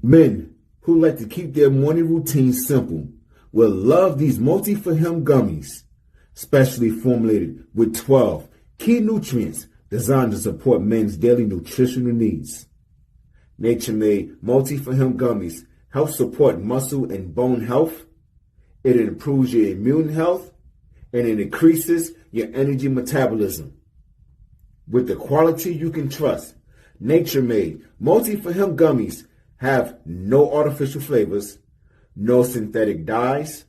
Men who like to keep their morning routine simple will love these multi-for-him gummies, specially formulated with 12 key nutrients designed to support men's daily nutritional needs. Nature-made multi-for-him gummies help support muscle and bone health. It improves your immune health, and it increases your energy metabolism. With the quality you can trust, nature-made multi-for-him gummies have no artificial flavors, no synthetic dyes,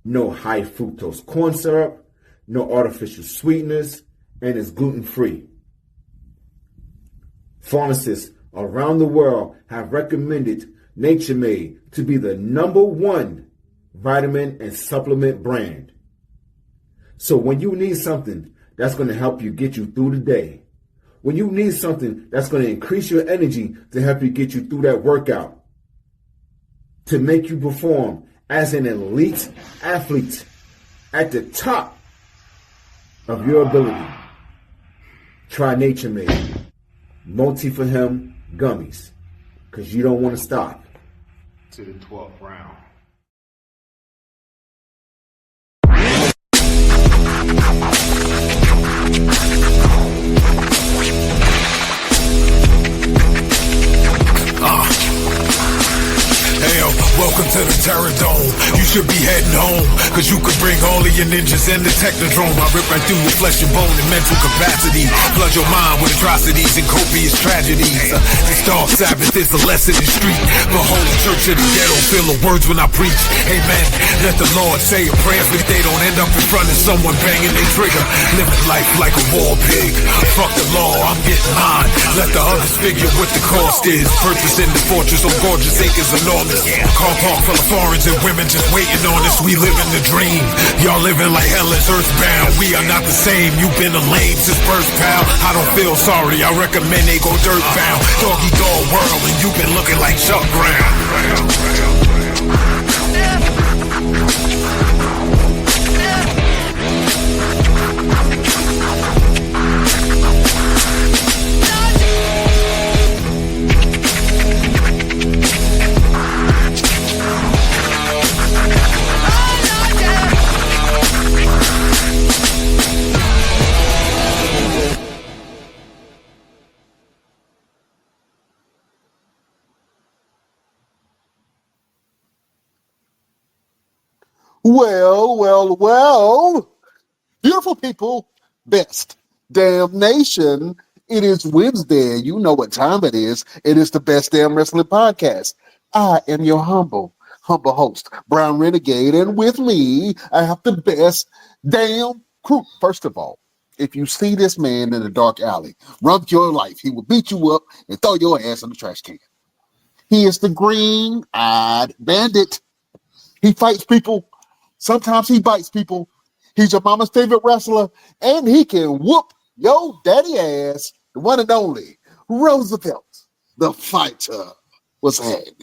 no high fructose corn syrup, no artificial sweeteners, and is gluten-free. Pharmacists around the world have recommended Nature Made to be the #1 vitamin and supplement brand. So when you need something that's going to help you get you through the day, when you need something that's going to increase your energy to help you get you through that workout, to make you perform as an elite athlete at the top of your ability, try Nature Made multi-for-him gummies, because you don't want to stop to the 12th round. Welcome to the Terror Dome. You should be heading home, cause you could bring all of your ninjas and the Technodrome. I rip right through your flesh and bone and mental capacity. Flood your mind with atrocities and copious tragedies. This dark Sabbath is a lesson in street. Behold the church of the ghetto, feel the words when I preach. Amen. Let the Lord say a prayer so they don't end up in front of someone banging their trigger. Living life like a war pig. Fuck the law, I'm getting mine. Let the others figure what the cost is. Purchasing the fortress on gorgeous acres enormous. Car park full of foreigners and women just waiting on us. We living the dream. Y'all living like hell is earthbound. We are not the same. You've been a lame since birth, pal. I don't feel sorry. I recommend they go dirt bound. Doggy dog world, and you've been looking like Chuck Brown. Well, beautiful people, best damn nation. It is Wednesday. You know what time it is. It is the Best Damn Wrestling Podcast. I am your humble host, Brown Renegade, and with me, I have the best damn crew. First of all, if you see this man in a dark alley, run for your life. He will beat you up and throw your ass in the trash can. He is the green-eyed bandit. He fights people. Sometimes he bites people. He's your mama's favorite wrestler, and he can whoop your daddy ass, the one and only Roosevelt, the fighter. What's happening?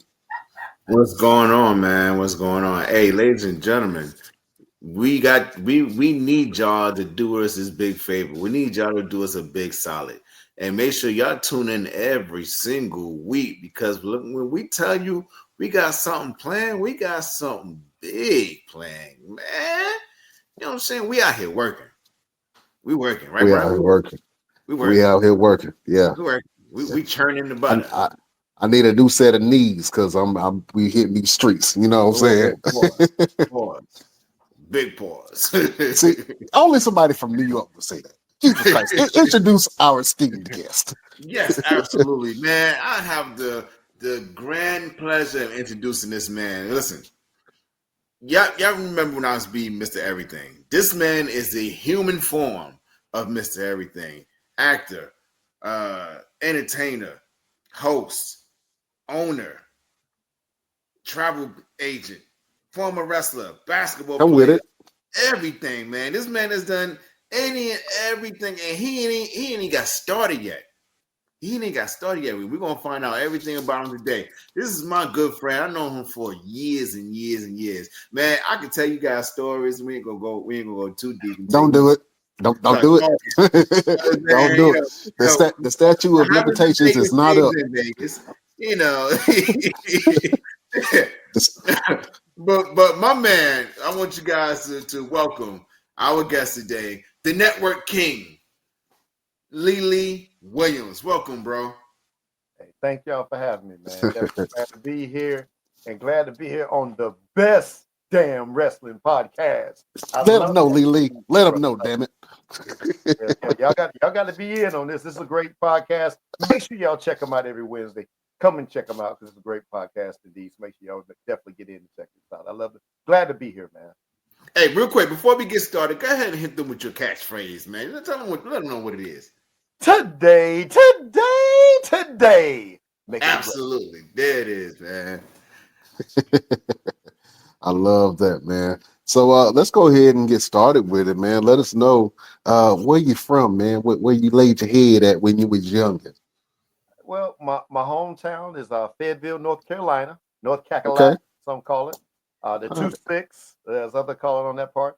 What's going on, man? What's going on? Hey, ladies and gentlemen, we need y'all to do us this big favor. We need y'all to do us a big solid. And make sure y'all tune in every single week, because when we tell you we got something planned, we got something big planned, man. You know what I'm saying? We out here working. We working, right? We out here working. We out here working. Yeah. We churning the butter. I need a new set of knees because we hitting these streets. You know what I'm saying? Pause. Big pause. See, only somebody from New York would say that. Jesus Christ. Introduce our esteemed guest. Yes, absolutely, man. I have the grand pleasure of introducing this man. Listen, y'all remember when I was being Mr. Everything? This man is the human form of Mr. Everything. Actor, entertainer, host, owner, travel agent, former wrestler, basketball player. I'm with it. Everything, man. This man has done any and everything, and he ain't even got started yet. We're going to find out everything about him today. This is my good friend. I've known him for years and years and years. Man, I can tell you guys stories. We ain't gonna go too deep. Don't do it. Don't do it. Don't do it. The statute of limitations is not up. In Vegas. you know. but my man, I want you guys to welcome our guest today, the Network King, LeeLee Williams. Welcome, bro. Hey, thank y'all for having me, man. Definitely glad to be here and glad to be here on the best damn wrestling podcast. I Let them love know, that. LeeLee. Let them know, damn it. Yeah, y'all got to be in on this. This is a great podcast. Make sure y'all check them out every Wednesday. Come and check them out because it's a great podcast indeed. So make sure y'all definitely get in and check this out. I love it. Glad to be here, man. Hey, real quick, before we get started, go ahead and hit them with your catchphrase, man. Let them know what it is. Today. Make Absolutely. There it is, man. I love that, man. So let's go ahead and get started with it, man. Let us know where you from, man. Where you laid your head at when you was younger. Well, my hometown is Fayetteville, North Carolina, North Okay. Cackalack, some call it. The All right. 2-6, as other call it on that part.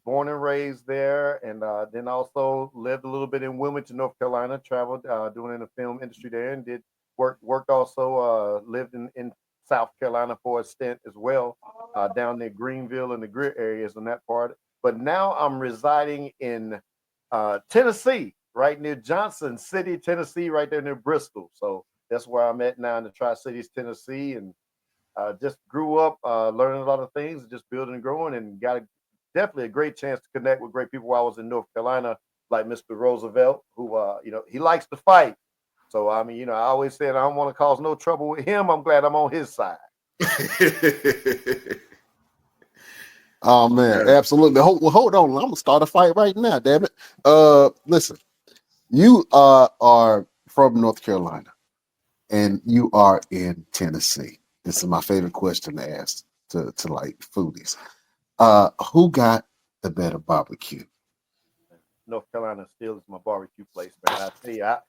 Born and raised there, and then also lived a little bit in Wilmington, North Carolina. Traveled doing in the film industry there, and did worked also. Lived in South Carolina for a stint as well, down near Greenville and the Greer areas on that part. But now I'm residing in Tennessee, right near Johnson City, Tennessee, right there near Bristol. So that's where I'm at now in the Tri Cities, Tennessee, and just grew up learning a lot of things, just building and growing, and definitely a great chance to connect with great people while I was in North Carolina, like Mr. Roosevelt, who he likes to fight. So I mean, I always said I don't want to cause no trouble with him. I'm glad I'm on his side. Oh man, Yeah. absolutely. Hold on. I'm gonna start a fight right now. Damn it. Listen, you are from North Carolina, and you are in Tennessee. This is my favorite question to ask to like foodies. Who got the better barbecue? North Carolina still is my barbecue place, man. I tell you, I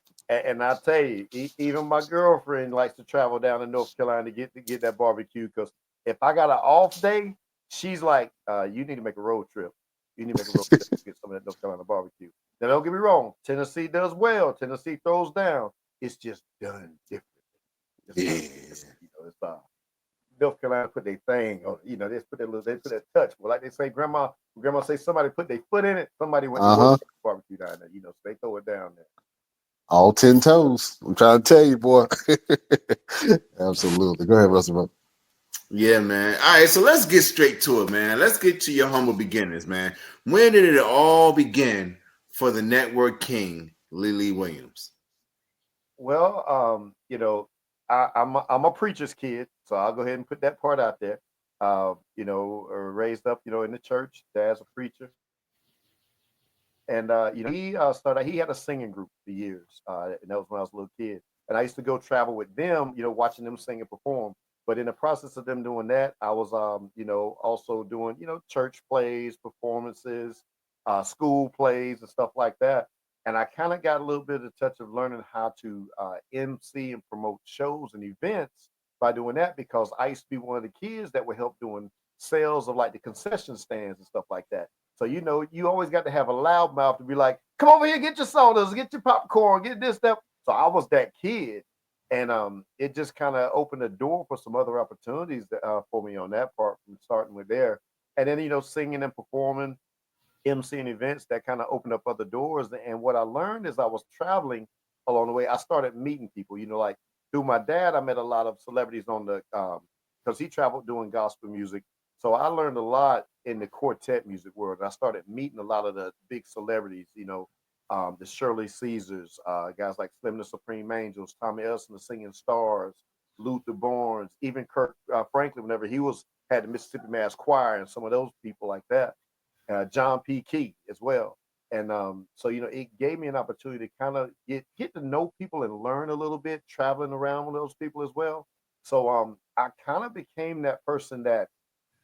tell you, even my girlfriend likes to travel down to North Carolina to get that barbecue. Because if I got an off day, she's like, "You need to make a road trip. You need to make a road trip to get some of that North Carolina barbecue." Now, don't get me wrong, Tennessee does well. Tennessee throws down. It's just done different. It's done different. It's North Carolina put their thing on. They put that touch. Well, like they say, grandma say somebody put their foot in it. Somebody went to work barbecue down there. So they throw it down there. All 10 toes. I'm trying to tell you, boy. Absolutely. Go ahead, Russell. Yeah, man. All right, so let's get straight to it, man. Let's get to your humble beginnings, man. When did it all begin for the Network King, LeeLee Williams? Well, I'm a preacher's kid, so I'll go ahead and put that part out there. Raised up, in the church. Dad's a preacher, and he started. He had a singing group for years, and that was when I was a little kid. And I used to go travel with them, watching them sing and perform. But in the process of them doing that, I was, also doing, church plays, performances, school plays, and stuff like that. And I kind of got a little bit of touch of learning how to MC and promote shows and events by doing that because I used to be one of the kids that would help doing sales of like the concession stands and stuff like that. So you always got to have a loud mouth to be like, "Come over here, get your sodas, get your popcorn, get this, that." So I was that kid, and it just kind of opened the door for some other opportunities for me on that part from starting with there, and then singing and performing, emceeing events that kind of opened up other doors. And what I learned is I was traveling along the way. I started meeting people, like through my dad. I met a lot of celebrities on the because he traveled doing gospel music. So I learned a lot in the quartet music world. I started meeting a lot of the big celebrities, the Shirley Caesars, guys like Slim the Supreme Angels, Tommy Elson, the Singing Stars, Luther Barnes, even Kirk Franklin, whenever he had the Mississippi Mass Choir, and some of those people like that. John P. Key as well. And so it gave me an opportunity to kind of get to know people and learn a little bit, traveling around with those people as well. So I kind of became that person that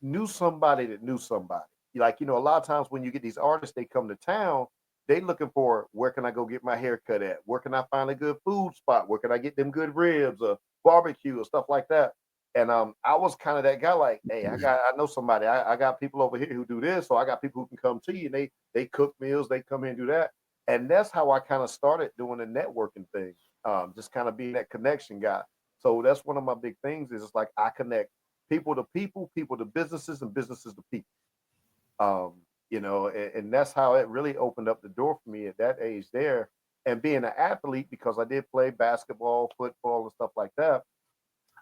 knew somebody that knew somebody. Like, a lot of times when you get these artists, they come to town, they looking for where can I go get my hair cut at? Where can I find a good food spot? Where can I get them good ribs or barbecue or stuff like that? And I was kind of that guy, like, hey, I know somebody. I got people over here who do this, so I got people who can come to you. And they cook meals, they come in and do that. And that's how I kind of started doing the networking thing. Just kind of being that connection guy. So that's one of my big things is it's like I connect people to people, people to businesses, and businesses to people. And that's how it really opened up the door for me at that age there. And being an athlete, because I did play basketball, football, and stuff like that,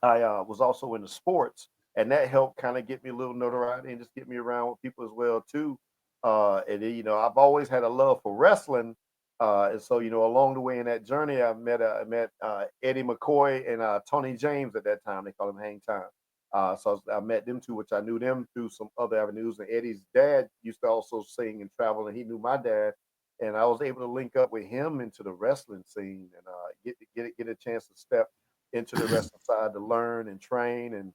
I was also into sports, and that helped kind of get me a little notoriety and just get me around with people as well too. I've always had a love for wrestling, and so along the way in that journey, I met Eddie McCoy and Tony James at that time. They call him Hang Time. So I met them two, which I knew them through some other avenues. And Eddie's dad used to also sing and travel, and he knew my dad. And I was able to link up with him into the wrestling scene and get a chance to step into the wrestling side to learn and train and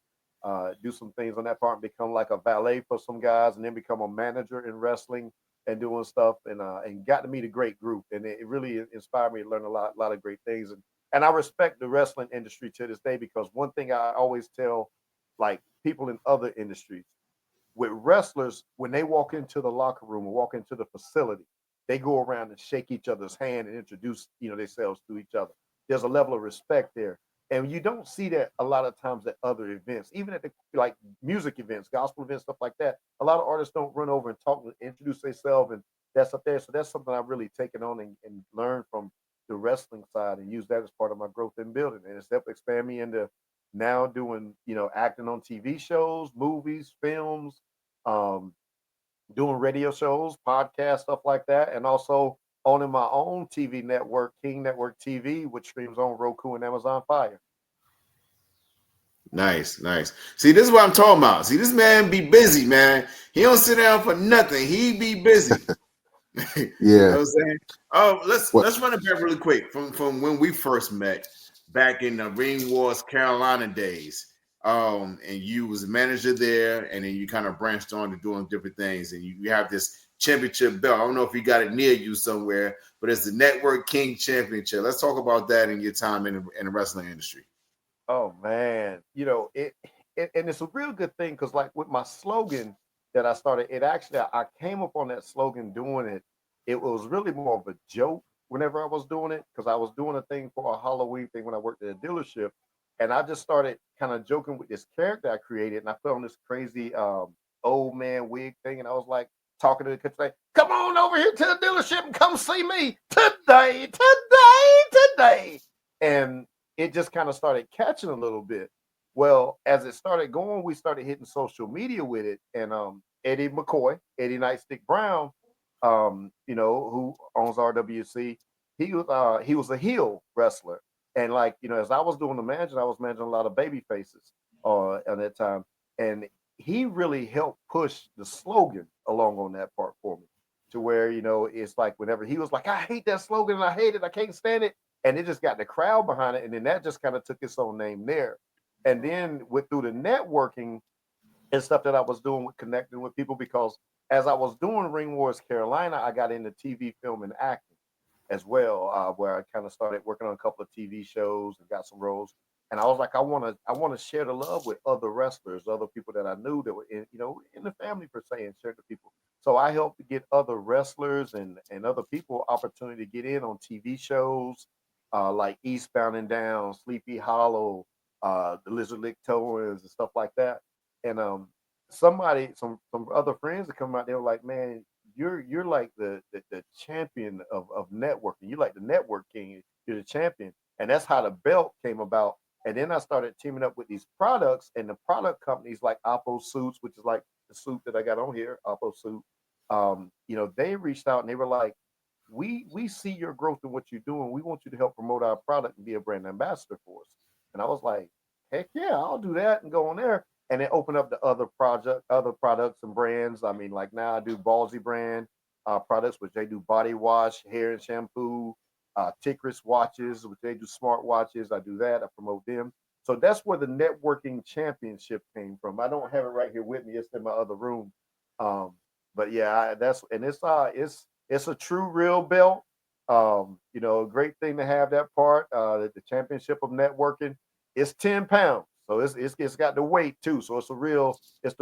do some things on that part and become like a valet for some guys and then become a manager in wrestling and doing stuff and got to meet a great group. And it really inspired me to learn a lot of great things. And I respect the wrestling industry to this day because one thing I always tell like people in other industries with wrestlers, when they walk into the locker room or walk into the facility, they go around and shake each other's hand and introduce, themselves to each other. There's a level of respect there. And you don't see that a lot of times at other events, even at the like music events, gospel events, stuff like that. A lot of artists don't run over and talk, introduce themselves, and that's up there. So that's something I've really taken on and learned from the wrestling side and use that as part of my growth in building. And it's helped expand me into now doing, acting on TV shows, movies, films, um, doing radio shows, podcasts, stuff like that, and also owning my own TV network, King Network TV, which streams on Roku and Amazon Fire. Nice, nice. See, this is what I'm talking about. See, this man be busy, man. He don't sit down for nothing. He be busy. You know what I'm saying? Oh, let's run it back really quick from when we first met back in the Ring Wars Carolina days. And you was a manager there, and then you kind of branched on to doing different things, and you have this championship belt. I don't know if you got it near you somewhere, but it's the Network King Championship. Let's talk about that in your time in the wrestling industry. Oh man, and it's a real good thing because like with my slogan that I started, it actually I came up on that slogan doing it. It was really more of a joke whenever I was doing it because I was doing a thing for a Halloween thing when I worked at a dealership, and I just started kind of joking with this character I created, and I put on this crazy old man wig thing, and I was like talking to the kids like, "Come on over here to the dealership and come see me today," and it just kind of started catching a little bit. Well, as it started going, we started hitting social media with it. And Eddie McCoy, Eddie Nightstick Brown, who owns RWC, he was a heel wrestler. And like, as I was doing the managing, I was managing a lot of baby faces at that time. And he really helped push the slogan along on that part for me. To where, it's like whenever he was like, I hate that slogan and I hate it, I can't stand it, and it just got the crowd behind it, and then that just kind of took its own name there. And then through the networking and stuff that I was doing with connecting with people, because as I was doing Ring Wars Carolina, I got into TV, film, and acting as well, where I kind of started working on a couple of TV shows and got some roles. And I was like, I want to share the love with other wrestlers, other people that I knew that were in the family per se, and share the people. So I helped to get other wrestlers and other people opportunity to get in on TV shows like Eastbound and Down, Sleepy Hollow, the Lizard Lick Towers and stuff like that. And some other friends that come out, they were like, man, you're like the champion of networking. You're like the network king. You're the champion. And that's how the belt came about. And then I started teaming up with these products, and the product companies like Oppo Suits, which is like the suit that I got on here, Oppo Suit. They reached out and they were like, we see your growth in what you're doing. We want you to help promote our product and be a brand ambassador for us. And I was like, heck yeah, I'll do that and go on there. And it opened up the other products and brands. I mean, like now I do Ballsy brand products, which they do body wash, hair and shampoo, Tickress watches, which they do smart watches. I do that. I promote them. So that's where the networking championship came from. I don't have it right here with me. It's in my other room. But yeah, it's a true real belt. A great thing to have that part. The championship of networking. It's 10 pounds, so it's got the weight too. So it's the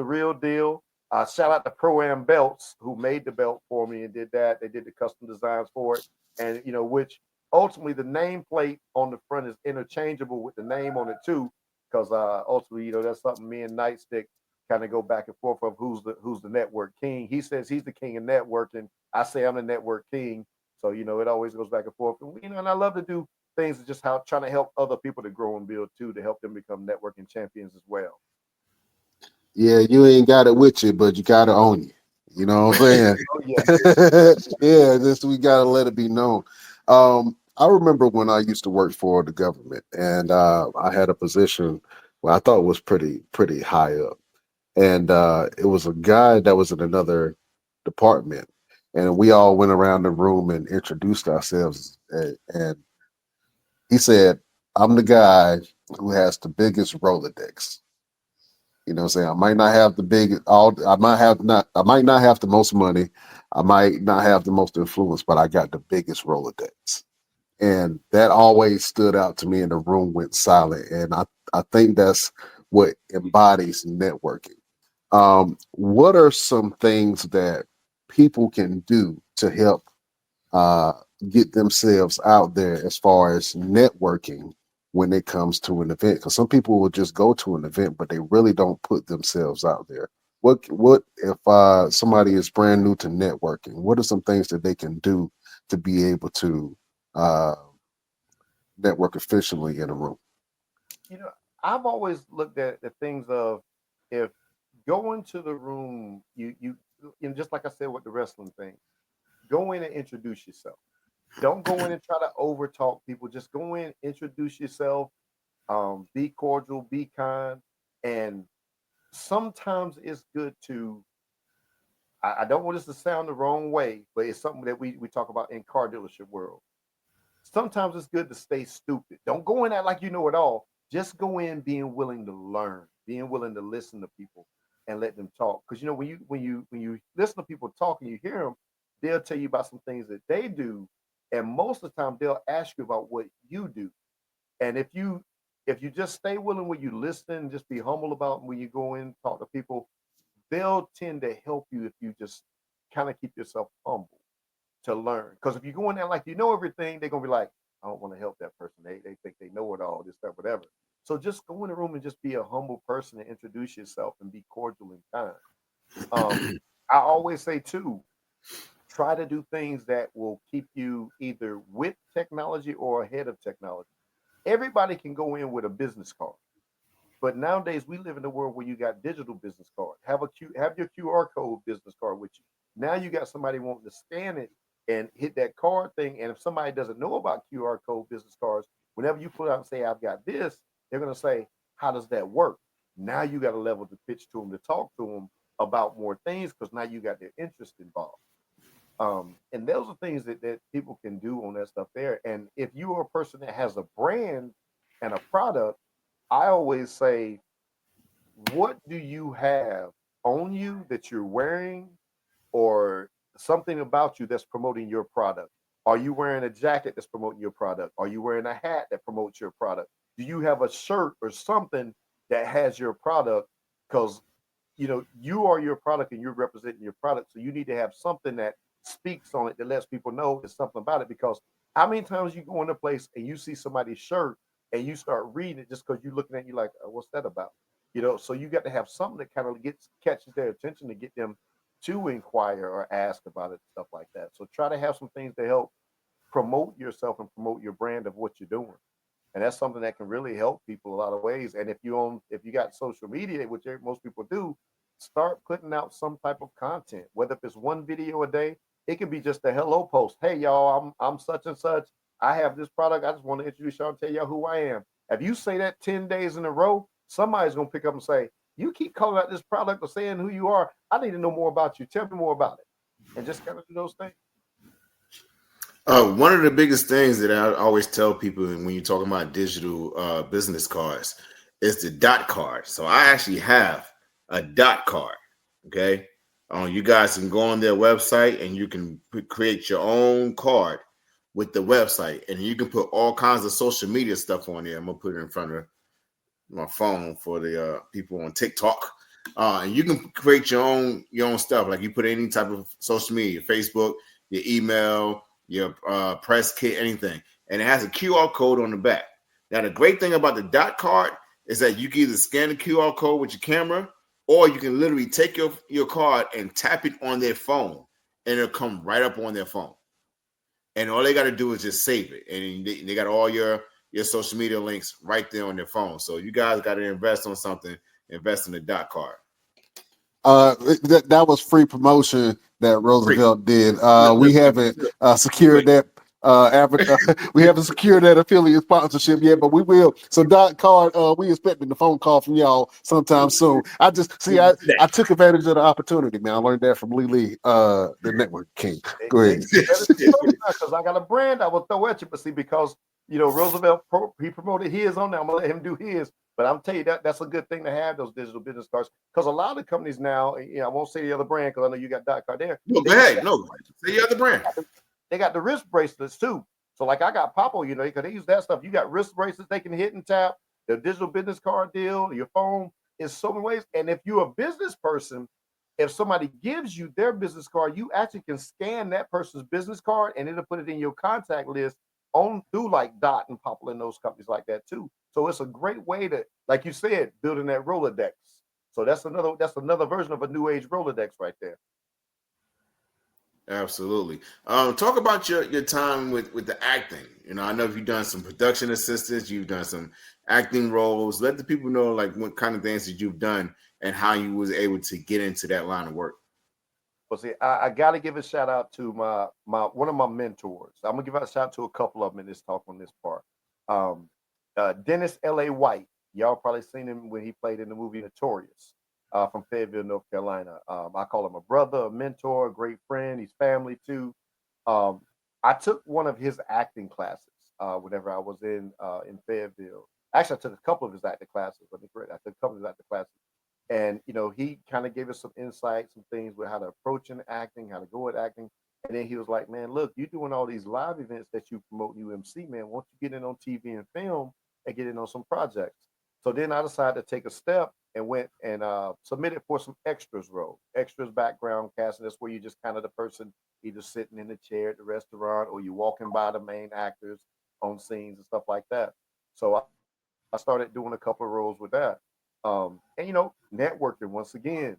real deal. Shout out to Pro-Am Belts who made the belt for me and did that. They did the custom designs for it, and which ultimately the nameplate on the front is interchangeable with the name on it too, because ultimately, that's something me and Nightstick kind of go back and forth of who's the network king. He says he's the king of networking. I say I'm the network king. So it always goes back and forth. And I love to do things just trying to help other people to grow and build too, to help them become networking champions as well. Yeah, you ain't got it with you, but you got to own you. You know what I'm saying? Oh, yeah. Yeah, we got to let it be known. I remember when I used to work for the government, and I had a position where I thought was pretty high up. And it was a guy that was in another department. And we all went around the room and introduced ourselves. And he said, I'm the guy who has the biggest Rolodex. You know what I'm saying? I might not have I might not have the most money. I might not have the most influence, but I got the biggest Rolodex. And that always stood out to me, and the room went silent. And I think that's what embodies networking. What are some things that people can do to help get themselves out there as far as networking when it comes to an event? Because some people will just go to an event, but they really don't put themselves out there. What if somebody is brand new to networking? What are some things that they can do to be able to network efficiently in a room? I've always looked at the things of, if go into the room, you just like I said with the wrestling thing, go in and introduce yourself. Don't go in and try to overtalk people. Just go in, introduce yourself, be cordial, be kind. And sometimes it's good to, I don't want this to sound the wrong way, but it's something that we talk about in car dealership world. Sometimes it's good to stay stupid. Don't go in that like you know it all. Just go in being willing to learn, being willing to listen to people and let them talk. Because when you listen to people talk and you hear them, they'll tell you about some things that they do, and most of the time they'll ask you about what you do. And if you just stay willing when you listen and just be humble about when you go in talk to people, they'll tend to help you if you just kind of keep yourself humble to learn. Because if you go in there like you know everything, they're gonna be like, I don't want to help that person. They think they know it all, this, that, whatever. So just go in the room and just be a humble person and introduce yourself and be cordial and kind. I always say too, try to do things that will keep you either with technology or ahead of technology. Everybody can go in with a business card. But nowadays we live in a world where you got digital business card. Have your QR code business card with you. Now you got somebody wanting to scan it and hit that card thing. And if somebody doesn't know about QR code business cards, whenever you put out and say, I've got this, they're going to say, how does that work? Now you got a level to pitch to them, to talk to them about more things, because now you got their interest involved. And those are things that people can do on that stuff there. And if you are a person that has a brand and a product, I always say, what do you have on you that you're wearing, or something about you that's promoting your product? Are you wearing a jacket that's promoting your product? Are you wearing a hat that promotes your product? Do you have a shirt or something that has your product? Because you are your product and you're representing your product. So you need to have something that speaks on it, that lets people know there's something about it. Because how many times you go in a place and you see somebody's shirt and you start reading it just because you're looking at it, you're like, what's that about? So you got to have something that kind of catches their attention to get them to inquire or ask about it, stuff like that. So try to have some things to help promote yourself and promote your brand of what you're doing. And that's something that can really help people a lot of ways. And if you got social media, which most people do, start putting out some type of content, whether if it's one video a day. It can be just a hello post. Hey y'all, I'm such and such. I have this product. I just want to introduce y'all and tell y'all who I am. If you say that 10 days in a row, somebody's gonna pick up and say, you keep calling out this product or saying who you are. I need to know more about you. Tell me more about it. And just kind of do those things. One of the biggest things that I always tell people when you're talking about digital business cards is the dot card. So I actually have a dot card. Okay. You guys can go on their website and you can create your own card with the website, and you can put all kinds of social media stuff on there. I'm gonna put it in front of my phone for the people on TikTok. And you can create your own stuff. Like you put any type of social media, Facebook, your email, your press kit, anything. and it has a QR code on the back. Now, the great thing about the dot card is that you can either scan the QR code with your camera, or you can literally take your card and tap it on their phone, and it'll come right up on their phone. And all they got to do is just save it, and they got all your social media links right there on their phone. So you guys got to invest on something. Invest in the dot card. That was free promotion that Roosevelt did. We haven't secured that. We haven't secured that affiliate sponsorship yet, but we will. So dot card, we expecting the phone call from y'all sometime soon. I took advantage of the opportunity, man. I learned that from LeeLee, the network king. Go ahead. Because I got a brand I will throw at you, but see, because Roosevelt he promoted his on there, I'm gonna let him do his. But I'm telling you that's a good thing to have those digital business cards, because a lot of companies now, I won't say the other brand because I know you got dot card there. No, go ahead. No, say the other brand. They got the wrist bracelets too. So like I got Poppo, because they use that stuff. You got wrist bracelets they can hit and tap. The digital business card deal, your phone is so many ways. And if you're a business person, if somebody gives you their business card, you actually can scan that person's business card and it'll put it in your contact list on through like Dot and Popple and those companies like that too. So it's a great way to, like you said, building that Rolodex. So that's another version of a new age Rolodex right there. Absolutely. Talk about your time with the acting. I know you've done some production assistants, you've done some acting roles. Let the people know like what kind of things that you've done and how you was able to get into that line of work. Well, see, I got to give a shout out to my one of my mentors. I'm gonna give a shout out to a couple of them in this talk on this part. Dennis L.A. White. Y'all probably seen him when he played in the movie Notorious. From Fayetteville, North Carolina. I call him a brother, a mentor, a great friend. He's family too. I took one of his acting classes whenever I was in Fayetteville. Actually, I took a couple of his acting classes. I took a couple of his acting classes. And, he kind of gave us some insight, some things with how to approach in acting, how to go at acting. And then he was like, man, look, you're doing all these live events that you promote UMC, man. Why don't you get in on TV and film and get in on some projects? So then I decided to take a step and went and submitted for some extras role. Extras background casting. That's where you're just kind of the person either sitting in the chair at the restaurant or you walking by the main actors on scenes and stuff like that. So I started doing a couple of roles with that. And, networking once again,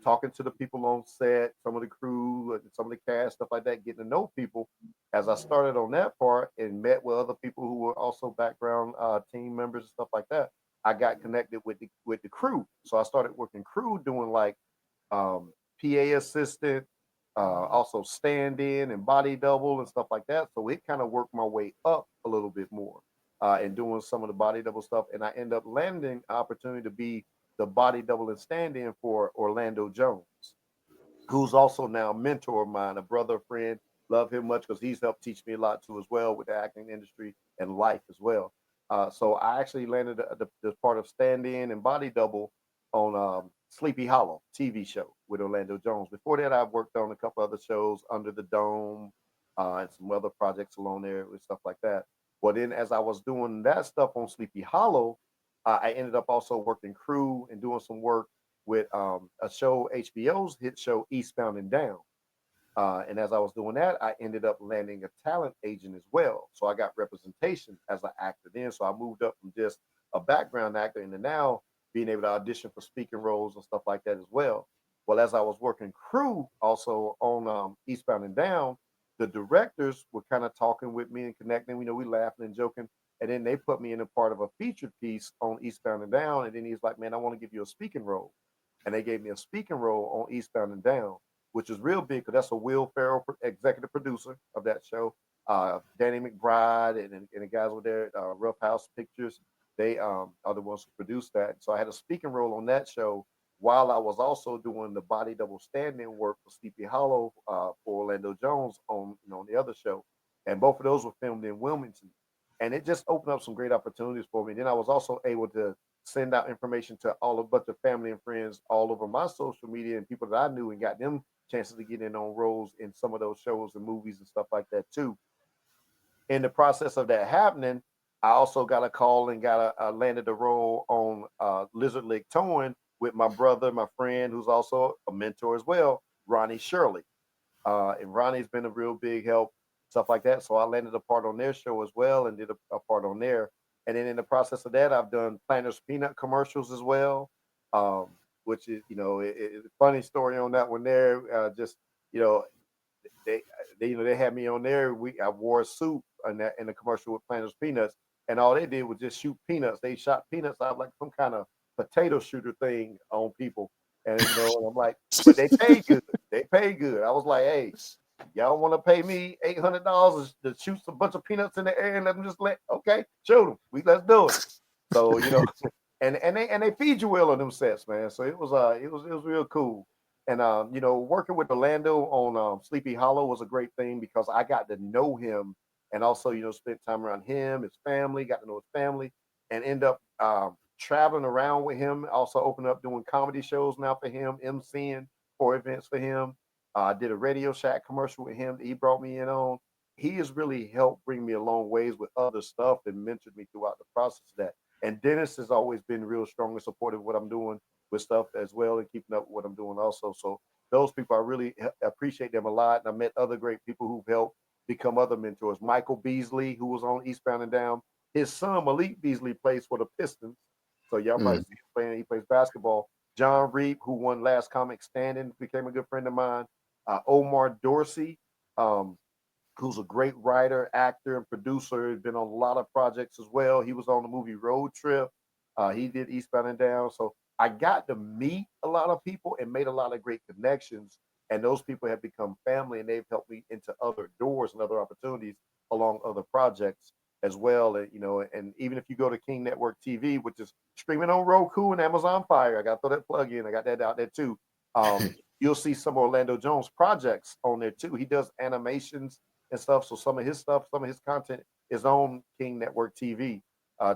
talking to the people on set, some of the crew, some of the cast, stuff like that, getting to know people. As I started on that part and met with other people who were also background team members and stuff like that, I got connected with the crew. So I started working crew doing like PA assistant, also stand in and body double and stuff like that. So it kind of worked my way up a little bit more and doing some of the body double stuff. And I end up landing an opportunity to be the body double and stand in for Orlando Jones, who's also now a mentor of mine, a brother, friend. Love him much because he's helped teach me a lot too as well with the acting industry and life as well. So I actually landed the part of stand-in and body double on Sleepy Hollow TV show with Orlando Jones. Before that, I've worked on a couple other shows, Under the Dome, and some other projects along there with stuff like that. Well, then as I was doing that stuff on Sleepy Hollow, I ended up also working crew and doing some work with a show, HBO's hit show, Eastbound and Down. And as I was doing that, I ended up landing a talent agent as well. So I got representation as an actor then. So I moved up from just a background actor into now being able to audition for speaking roles and stuff like that as well. Well, as I was working crew also on Eastbound and Down, the directors were kind of talking with me and connecting. We laughing and joking. And then they put me in a part of a featured piece on Eastbound and Down. And then he's like, man, I want to give you a speaking role. And they gave me a speaking role on Eastbound and Down, which is real big because that's a Will Ferrell executive producer of that show. Danny McBride and the guys over there at Rough House Pictures, they are the ones who produced that. So I had a speaking role on that show while I was also doing the body double stand-in work for Sleepy Hollow for Orlando Jones on the other show. And both of those were filmed in Wilmington. And it just opened up some great opportunities for me. Then I was also able to send out information to all a bunch of family and friends all over my social media and people that I knew and got them chances to get in on roles in some of those shows and movies and stuff like that too. In the process of that happening, I also got a call and landed a role on Lizard Lake Towing with my brother, my friend, who's also a mentor as well, Ronnie Shirley. And Ronnie's been a real big help. stuff like that. So I landed a part on their show as well and did a part on there. And then in the process of that, I've done Planters Peanut commercials as well, which is, it's a funny story on that one there. Just, you know, they, they had me on there. I wore a suit in the commercial with Planters Peanuts, and all they did was just shoot peanuts. They shot peanuts out like some kind of potato shooter thing on people. And and I'm like, but they pay good. They pay good. I was like, hey, y'all want to pay me $800 to shoot a bunch of peanuts in the air and let them just okay, shoot them. Let's do it. So and they feed you well on them sets, man. So it was real cool. And working with Orlando on Sleepy Hollow was a great thing because I got to know him and also spent time around him, his family, got to know his family, and end up traveling around with him. Also opening up doing comedy shows now for him, emceeing for events for him. I did a Radio Shack commercial with him that he brought me in on. He has really helped bring me a long ways with other stuff and mentored me throughout the process of that. And Dennis has always been real strong and supportive of what I'm doing with stuff as well and keeping up with what I'm doing also. So those people, I really appreciate them a lot. And I met other great people who've helped become other mentors. Michael Beasley, who was on Eastbound and Down. His son, Malik Beasley, plays for the Pistons. So y'all probably see him playing. He plays basketball. John Reap, who won Last Comic Standing, became a good friend of mine. Omar Dorsey, who's a great writer, actor, and producer. He's been on a lot of projects as well. He was on the movie Road Trip. He did Eastbound and Down. So I got to meet a lot of people and made a lot of great connections. And those people have become family and they've helped me into other doors and other opportunities along other projects as well. And, and even if you go to King Network TV, which is streaming on Roku and Amazon Fire, I got to throw that plug in. I got that out there too. You'll see some Orlando Jones projects on there too. He does animations and stuff. So some of his content is on King Network TV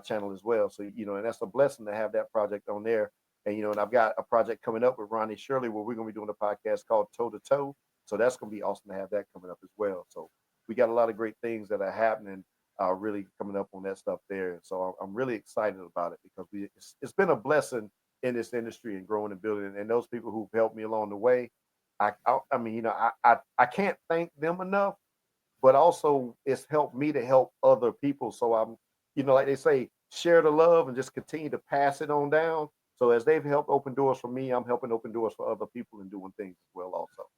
channel as well. So, and that's a blessing to have that project on there. And, and I've got a project coming up with Ronnie Shirley where we're going to be doing a podcast called Toe to Toe. So that's going to be awesome to have that coming up as well. So we got a lot of great things that are happening really coming up on that stuff there. So I'm really excited about it because it's been a blessing in this industry and growing and building. And those people who've helped me along the way, I can't thank them enough, but also it's helped me to help other people. So I'm, like they say, share the love and just continue to pass it on down. So as they've helped open doors for me, I'm helping open doors for other people and doing things as well also.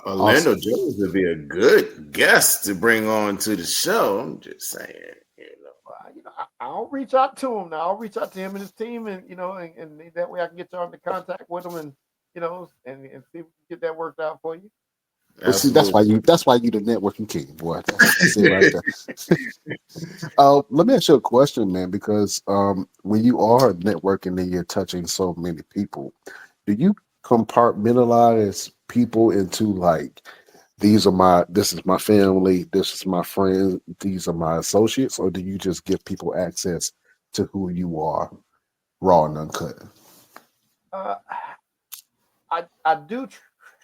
Orlando Jones would be a good guest to bring on to the show. I'm just saying, I'll reach out to him now. I'll reach out to him and his team, and and that way I can get y'all into contact with them, and and see if we can get that worked out for you. But see, that's why you the networking king, boy. That's it right there. Let me ask you a question, man, because when you are networking and you're touching so many people, do you compartmentalize people into like this is my family, this is my friends, these are my associates, or do you just give people access to who you are, raw and uncut? I do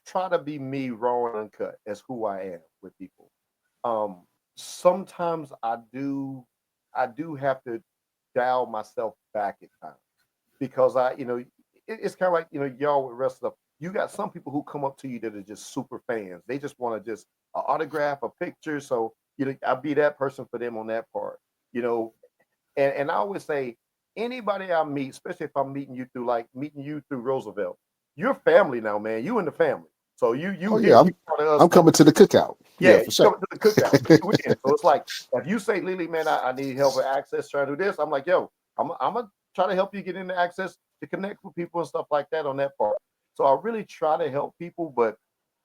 try to be me, raw and uncut, as who I am with people. Sometimes I do have to dial myself back at times because it's kind of like y'all with wrestling. You got some people who come up to you that are just super fans. They just want to just autograph a picture. So I'll be that person for them on that part. And I always say anybody I meet, especially if I'm meeting you through Roosevelt, you're family now, man. You in the family. So I'm coming to the cookout. Yeah, for sure. coming to the cookout. So it's like if you say, LeeLee, man, I need help with access trying to do this, I'm like, yo, I'm gonna try to help you get into access to connect with people and stuff like that on that part. So I really try to help people, but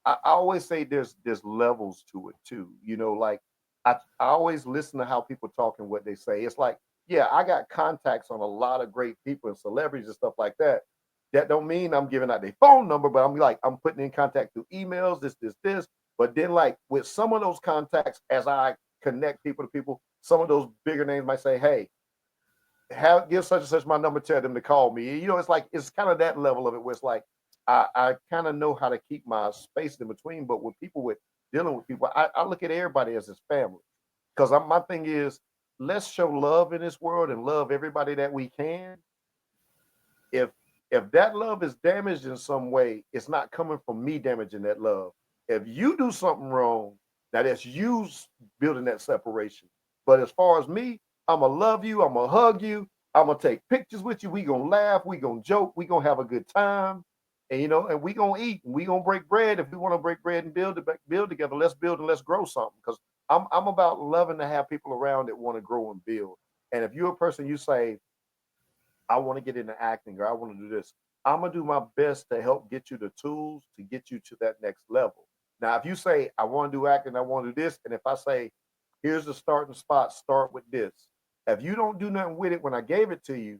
I always say there's levels to it too. Like I always listen to how people talk and what they say. It's like, yeah, I got contacts on a lot of great people and celebrities and stuff like that. That don't mean I'm giving out their phone number, but I'm putting in contact through emails, this. But then like with some of those contacts, as I connect people to people, some of those bigger names might say, hey, give such and such my number, tell them to call me. It's like, it's kind of that level of it where it's like, I kind of know how to keep my space in between. But dealing with people, I look at everybody as his family. Because my thing is, let's show love in this world and love everybody that we can. If that love is damaged in some way, it's not coming from me damaging that love. If you do something wrong, Now that's you building that separation. But as far as me, I'm going to love you. I'm going to hug you. I'm going to take pictures with you. We going to laugh. We going to joke. We going to have a good time. And, and we going to eat. And we going to break bread. If we want to break bread and build together, let's build and let's grow something. Because I'm about loving to have people around that want to grow and build. And if you're a person, you say, I want to get into acting or I want to do this, I'm going to do my best to help get you the tools to get you to that next level. Now, if you say, I want to do acting, I want to do this, and if I say, here's the starting spot, start with this. If you don't do nothing with it when I gave it to you,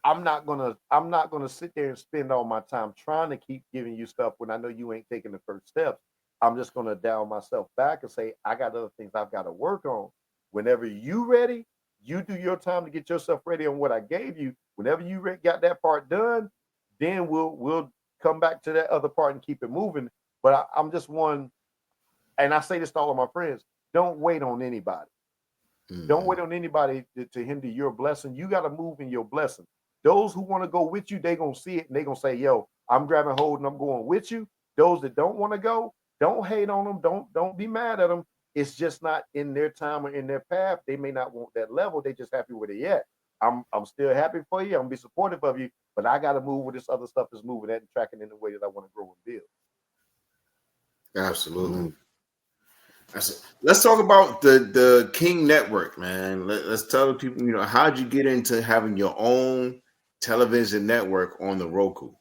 I'm not gonna sit there and spend all my time trying to keep giving you stuff when I know you ain't taking the first steps. I'm just gonna dial myself back and say, I got other things I've got to work on. Whenever you ready, you do your time to get yourself ready on what I gave you. Whenever you got that part done, then we'll come back to that other part and keep it moving. But I'm just one, and I say this to all of my friends, don't wait on anybody. Mm-hmm. Don't wait on anybody to hinder your blessing. You got to move in your blessing. Those who want to go with you, they're going to see it and they're going to say, yo, I'm grabbing hold and I'm going with you. Those that don't want to go, don't hate on them. Don't be mad at them. It's just not in their time or in their path. They may not want that level. They just happy where they at. I'm still happy for you. I'm going to be supportive of you, but I got to move where this other stuff is moving at and tracking in the way that I want to grow and build. Absolutely. Let's talk about the King Network, man. Let's tell the people, how'd you get into having your own television network on the Roku?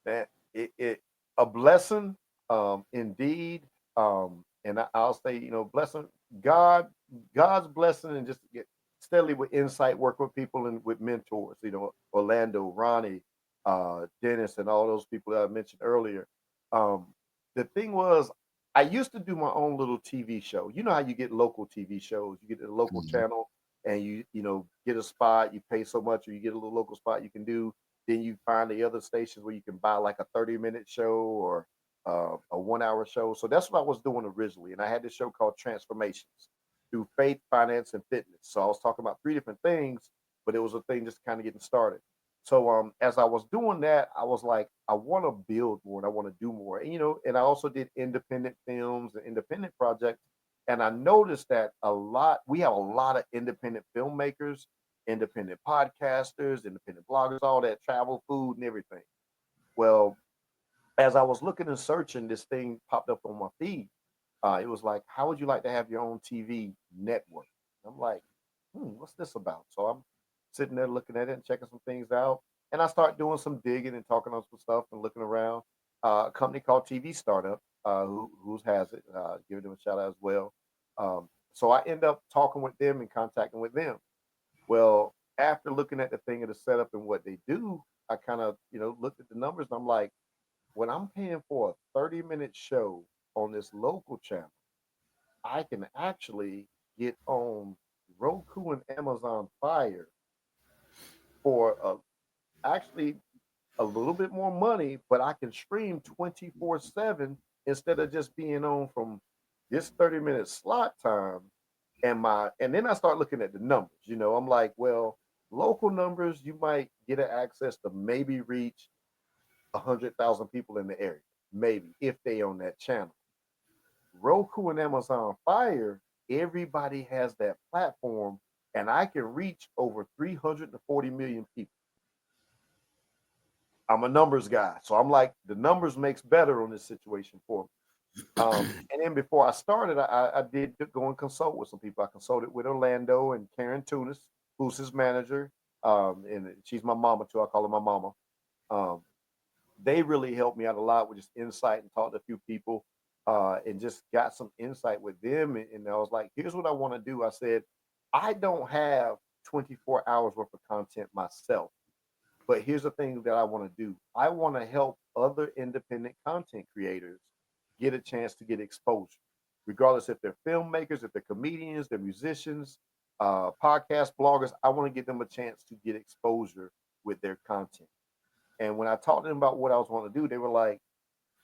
Man, it a blessing, indeed. And I'll say, blessing, God's blessing, and just get steadily with insight, work with people and with mentors, Orlando, Ronnie, Dennis, and all those people that I mentioned earlier. The thing was, I used to do my own little TV show. You know how you get local TV shows? You get a local channel and you get a spot, you pay so much, or you get a little local spot you can do. Then you find the other stations where you can buy like a 30-minute show or a 1-hour show. So that's what I was doing originally. And I had this show called Transformations through faith, finance, and fitness. So I was talking about 3 different things, but it was a thing just kind of getting started. So as I was doing that, I was like, I want to build more and I want to do more. And, and I also did independent films and independent projects. And I noticed that we have a lot of independent filmmakers, independent podcasters, independent bloggers, all that, travel, food, and everything. Well, as I was looking and searching, this thing popped up on my feed. It was like, how would you like to have your own TV network? I'm like, what's this about? So I'm sitting there looking at it and checking some things out. And I start doing some digging and talking on some stuff and looking around. A company called TV Startup, who has it, giving them a shout out as well. So I end up talking with them and contacting with them. Well, after looking at the thing and the setup and what they do, I kind of, looked at the numbers and I'm like, when I'm paying for a 30-minute show on this local channel, I can actually get on Roku and Amazon Fire for actually a little bit more money, but I can stream 24/7 instead of just being on from this 30-minute slot time. And then I start looking at the numbers. I'm like, well, local numbers, you might get an access to maybe reach 100,000 people in the area, maybe, if they on that channel. Roku and Amazon Fire, everybody has that platform, and I can reach over 340 million people. I'm a numbers guy, so I'm like, the numbers makes better on this situation for me. And then before I started, I did go and consult with some people. I consulted with Orlando and Karen Tunis, who's his manager, and she's my mama too. I call her my mama. They really helped me out a lot with just insight and talked to a few people, and just got some insight with them. And I was like, here's what I want to do. I said, I don't have 24 hours worth of content myself. But here's the thing that I want to do. I want to help other independent content creators get a chance to get exposure, regardless if they're filmmakers, if they're comedians, they're musicians, podcast bloggers. I want to give them a chance to get exposure with their content. And when I talked to them about what I was wanting to do, they were like,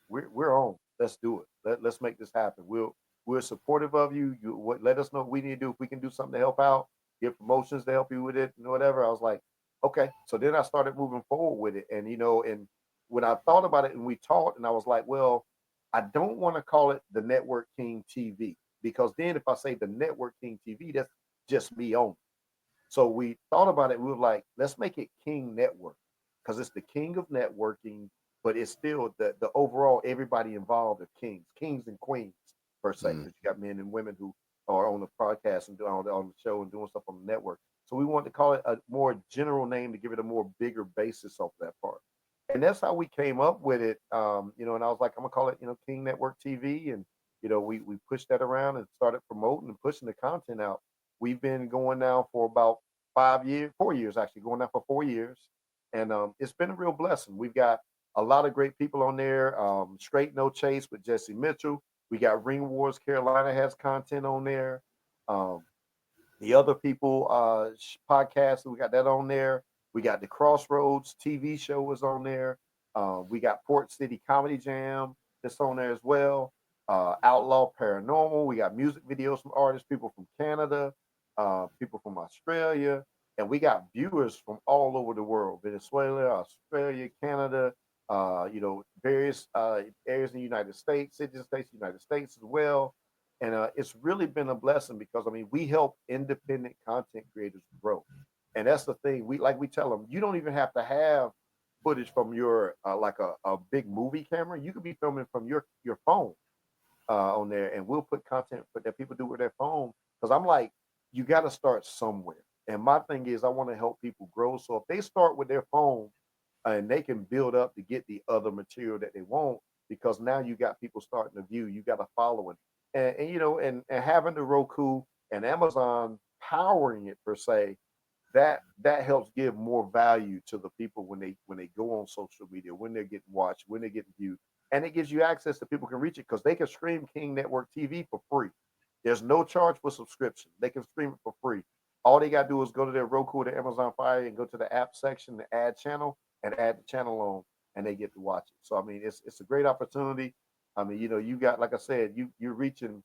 we're on. Let's do it. Let's make this happen. We're supportive of you. Let us know what we need to do. If we can do something to help out, get promotions to help you with it, and whatever. I was like, okay. So then I started moving forward with it. And, and when I thought about it and we talked, and I was like, well, I don't want to call it the Network King TV, because then if I say the Network King TV, that's just me only. So we thought about it. We were like, let's make it King Network, because it's the king of networking, but it's still the overall everybody involved are kings and queens per se, because you got men and women who are on the podcast and on the show and doing stuff on the network. So we wanted to call it a more general name to give it a more bigger basis of that part. And that's how we came up with it. And I was like, I'm gonna call it, King Network TV. And we pushed that around and started promoting and pushing the content out. We've been going now for about 5 years, 4 years actually, going now for 4 years. And it's been a real blessing. We've got a lot of great people on there. Straight No Chase with Jesse Mitchell. We got Ring Wars Carolina has content on there. Um, the other people podcast, we got that on there. We got the Crossroads TV show is on there. We got Port City Comedy Jam that's on there as well. Outlaw Paranormal. We got music videos from artists, people from Canada, people from Australia, and we got viewers from all over the world: Venezuela, Australia, Canada. Various areas in the United States, United States as well. And it's really been a blessing, because I mean, we help independent content creators grow. And that's the thing. We tell them, you don't even have to have footage from your like a big movie camera. You could be filming from your phone on there, and we'll put content that people do with their phone. Because I'm like, you got to start somewhere. And my thing is, I want to help people grow. So if they start with their phone, and they can build up to get the other material that they want, because now you got people starting to view, you got a following, and having the Roku and Amazon powering it per se, that helps give more value to the people when they go on social media, when they're getting watched, when they're getting viewed, and it gives you access to people can reach it, because they can stream King Network TV for free. There's no charge for subscription. They can stream it for free. All they got to do is go to their Roku or their Amazon Fire and go to the app section, the add channel, and add the channel on, and they get to watch it. So I mean, it's a great opportunity. I mean, you got, like I said, you're reaching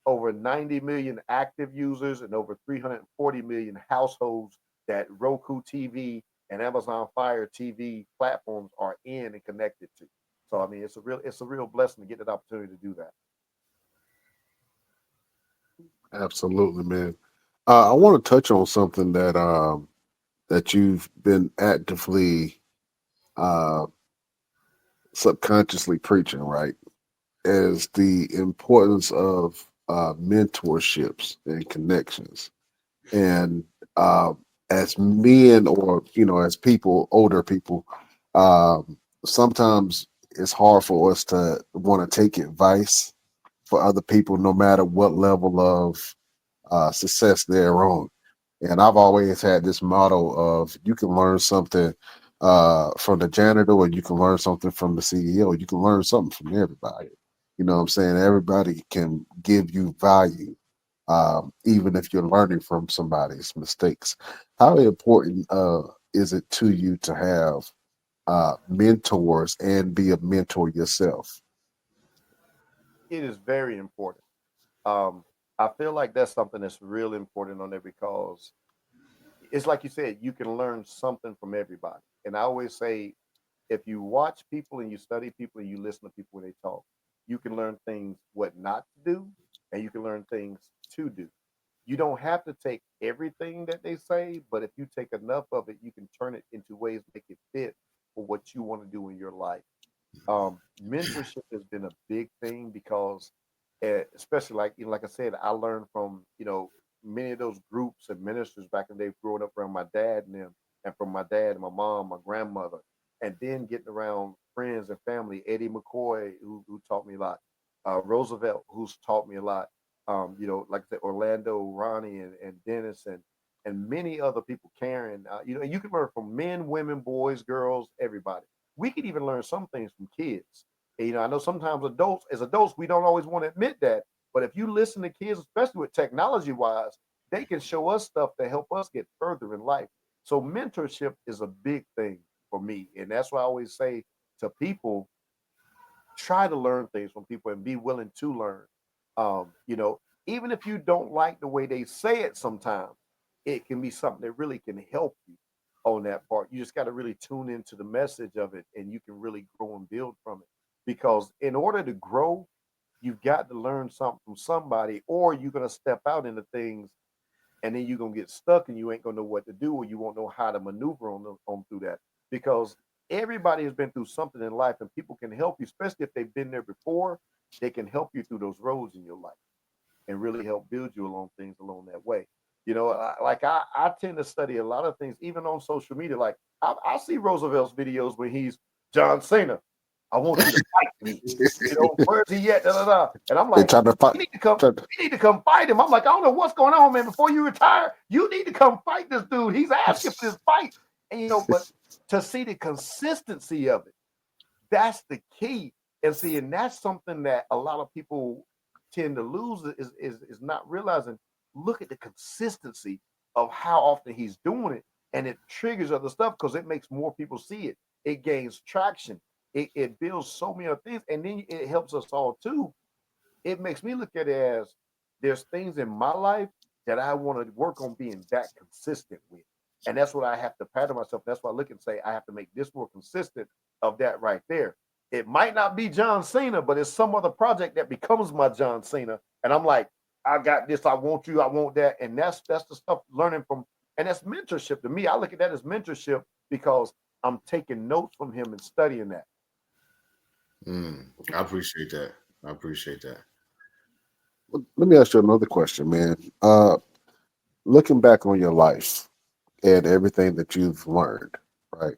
over 90 million active users and over 340 million households that Roku TV and Amazon Fire TV platforms are in and connected to. So I mean, it's a real blessing to get that opportunity to do that. Absolutely, man. I want to touch on something that you've been actively uh, subconsciously preaching, right? Is the importance of mentorships and connections. And as men, or as people, older people, sometimes it's hard for us to want to take advice for other people, no matter what level of success they're on. And I've always had this motto of, you can learn something from the janitor, or you can learn something from the CEO. You can learn something from everybody. You know what I'm saying? Everybody can give you value, even if you're learning from somebody's mistakes. How important is it to you to have mentors and be a mentor yourself? It is very important. Um, I feel like that's something that's real important on there, because it's like you said, you can learn something from everybody. And I always say, if you watch people and you study people and you listen to people when they talk, you can learn things what not to do, and you can learn things to do. You don't have to take everything that they say, but if you take enough of it, you can turn it into ways to make it fit for what you want to do in your life. Mentorship has been a big thing, because especially like I said, I learned from many of those groups and ministers back in the day, growing up around my dad and them, and from my dad and my mom, my grandmother, and then getting around friends and family. Eddie McCoy, who taught me a lot. Roosevelt, who's taught me a lot. Like I said, Orlando, Ronnie, and Dennis, and many other people. Karen, you can learn from men, women, boys, girls, everybody. We can even learn some things from kids. And, I know sometimes as adults, we don't always want to admit that. But if you listen to kids, especially with technology wise, they can show us stuff to help us get further in life. So mentorship is a big thing for me. And that's why I always say to people, try to learn things from people and be willing to learn. Even if you don't like the way they say it sometimes, it can be something that really can help you on that part. You just got to really tune into the message of it, and you can really grow and build from it. because in order to grow, you've got to learn something from somebody, or you're gonna step out into things and then you're gonna get stuck and you ain't gonna know what to do, or you won't know how to maneuver on through that. Because everybody has been through something in life, and people can help you, especially if they've been there before. They can help you through those roads in your life and really help build you along things along that way. I tend to study a lot of things, even on social media. Like I see Roosevelt's videos when he's John Cena. I want you to fight me. Where's he at? Da, da, da. And I'm like, you need to come. You need to come fight him. I'm like, I don't know what's going on, man. Before you retire, you need to come fight this dude. He's asking for this fight. And but to see the consistency of it, that's the key. And that's something that a lot of people tend to lose is not realizing. Look at the consistency of how often he's doing it, and it triggers other stuff because it makes more people see it. It gains traction. It builds so many other things, and then it helps us all too. It makes me look at it as there's things in my life that I want to work on being that consistent with. And that's what I have to pattern myself. That's why I look and say, I have to make this more consistent of that right there. It might not be John Cena, but it's some other project that becomes my John Cena. And I'm like, I got this, I want you, I want that. And that's the stuff learning from, and that's mentorship to me. I look at that as mentorship because I'm taking notes from him and studying that. I appreciate that. I appreciate that. Let me ask you another question, man. Looking back on your life and everything that you've learned, right?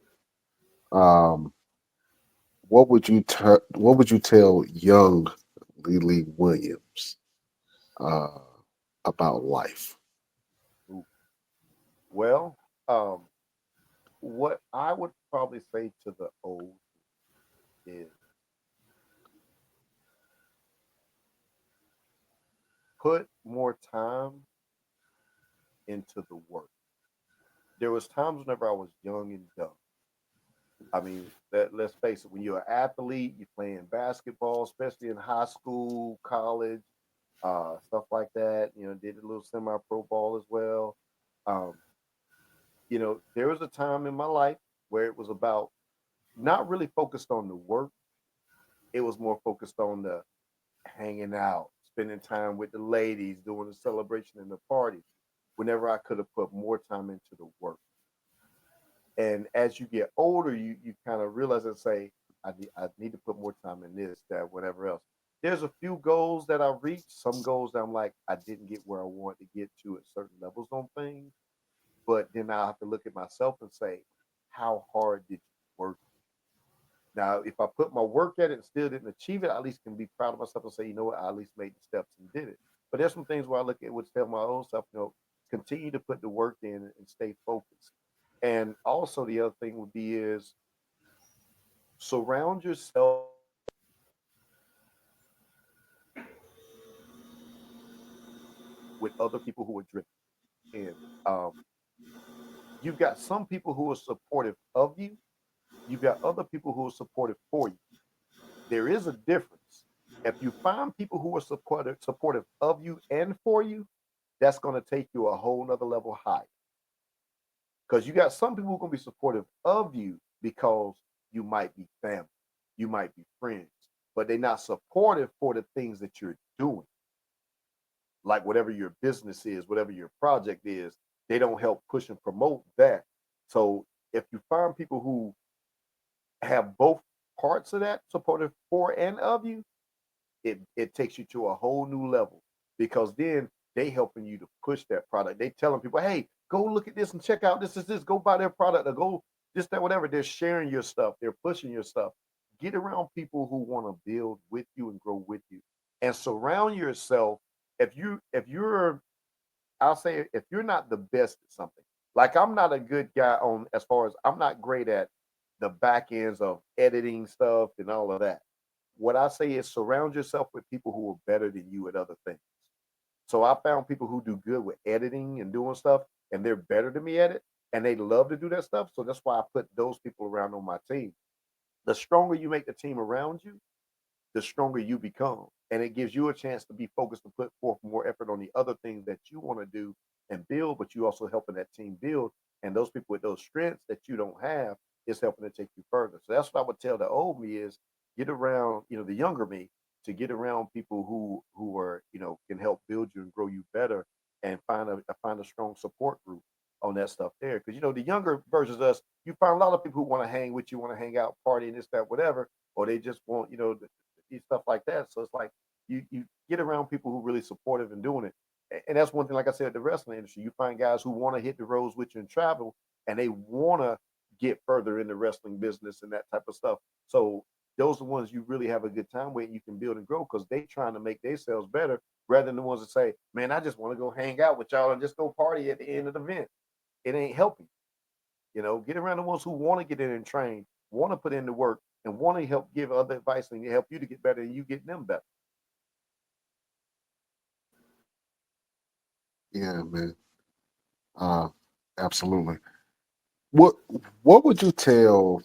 What would you tell young LeeLee Williams about life? Well, what I would probably say to the old is put more time into the work. There was times whenever I was young and dumb. I mean, let's face it, when you're an athlete, you're playing basketball, especially in high school, college, stuff like that. Did a little semi-pro ball as well. Um, there was a time in my life where it was about not really focused on the work. It was more focused on the hanging out, spending time with the ladies, doing the celebration and the parties. Whenever I could have put more time into the work. And as you get older, you kind of realize and say, I need to put more time in this, that, whatever else. There's a few goals that I reached, some goals that I'm like, I didn't get where I wanted to get to at certain levels on things. But then I have to look at myself and say, how hard did you work? Now, if I put my work at it and still didn't achieve it, I at least can be proud of myself and say, you know what, I at least made the steps and did it. But there's some things where I look at which tell my own self, continue to put the work in and stay focused. And also the other thing would be is surround yourself with other people who are driven. And you've got some people who are supportive of you. You've got other people who are supportive for you. There is a difference. If you find people who are supportive of you and for you, that's going to take you a whole nother level higher. Because you got some people who are going to be supportive of you because you might be family, you might be friends, but they're not supportive for the things that you're doing. Like whatever your business is, whatever your project is, they don't help push and promote that. So if you find people who have both parts of that supportive for and of you, it takes you to a whole new level because then they helping you to push that product. They telling people, hey, go look at this and check out this is this. Go buy their product or go this, that, whatever. They're sharing your stuff. They're pushing your stuff. Get around people who want to build with you and grow with you. And surround yourself. If you're I'll say if you're not the best at something, like I'm not a good guy on as far as I'm not great at the back ends of editing stuff and all of that. What I say is surround yourself with people who are better than you at other things. So I found people who do good with editing and doing stuff, and they're better than me at it, and they love to do that stuff. So that's why I put those people around on my team. The stronger you make the team around you, the stronger you become. And it gives you a chance to be focused and put forth more effort on the other things that you want to do and build, but you also helping that team build. And those people with those strengths that you don't have is helping to take you further. So that's what I would tell the old me is get around, the younger me, to get around people who are, can help build you and grow you better, and find a strong support group on that stuff there. Because the younger versions of us, you find a lot of people who want to hang with you, want to hang out, party, and this, that, whatever, or they just want, stuff like that. So it's like you get around people who really supportive and doing it. And that's one thing, like I said, the wrestling industry, you find guys who want to hit the roads with you and travel, and they want to get further in the wrestling business and that type of stuff. So those are the ones you really have a good time with, and you can build and grow, because they trying to make themselves better, rather than the ones that say, man, I just want to go hang out with y'all and just go party at the end of the event. It ain't helping. Get around the ones who want to get in and train, want to put in the work, and want to help give other advice and help you to get better, and you getting them better. Yeah, man. Absolutely. What would you tell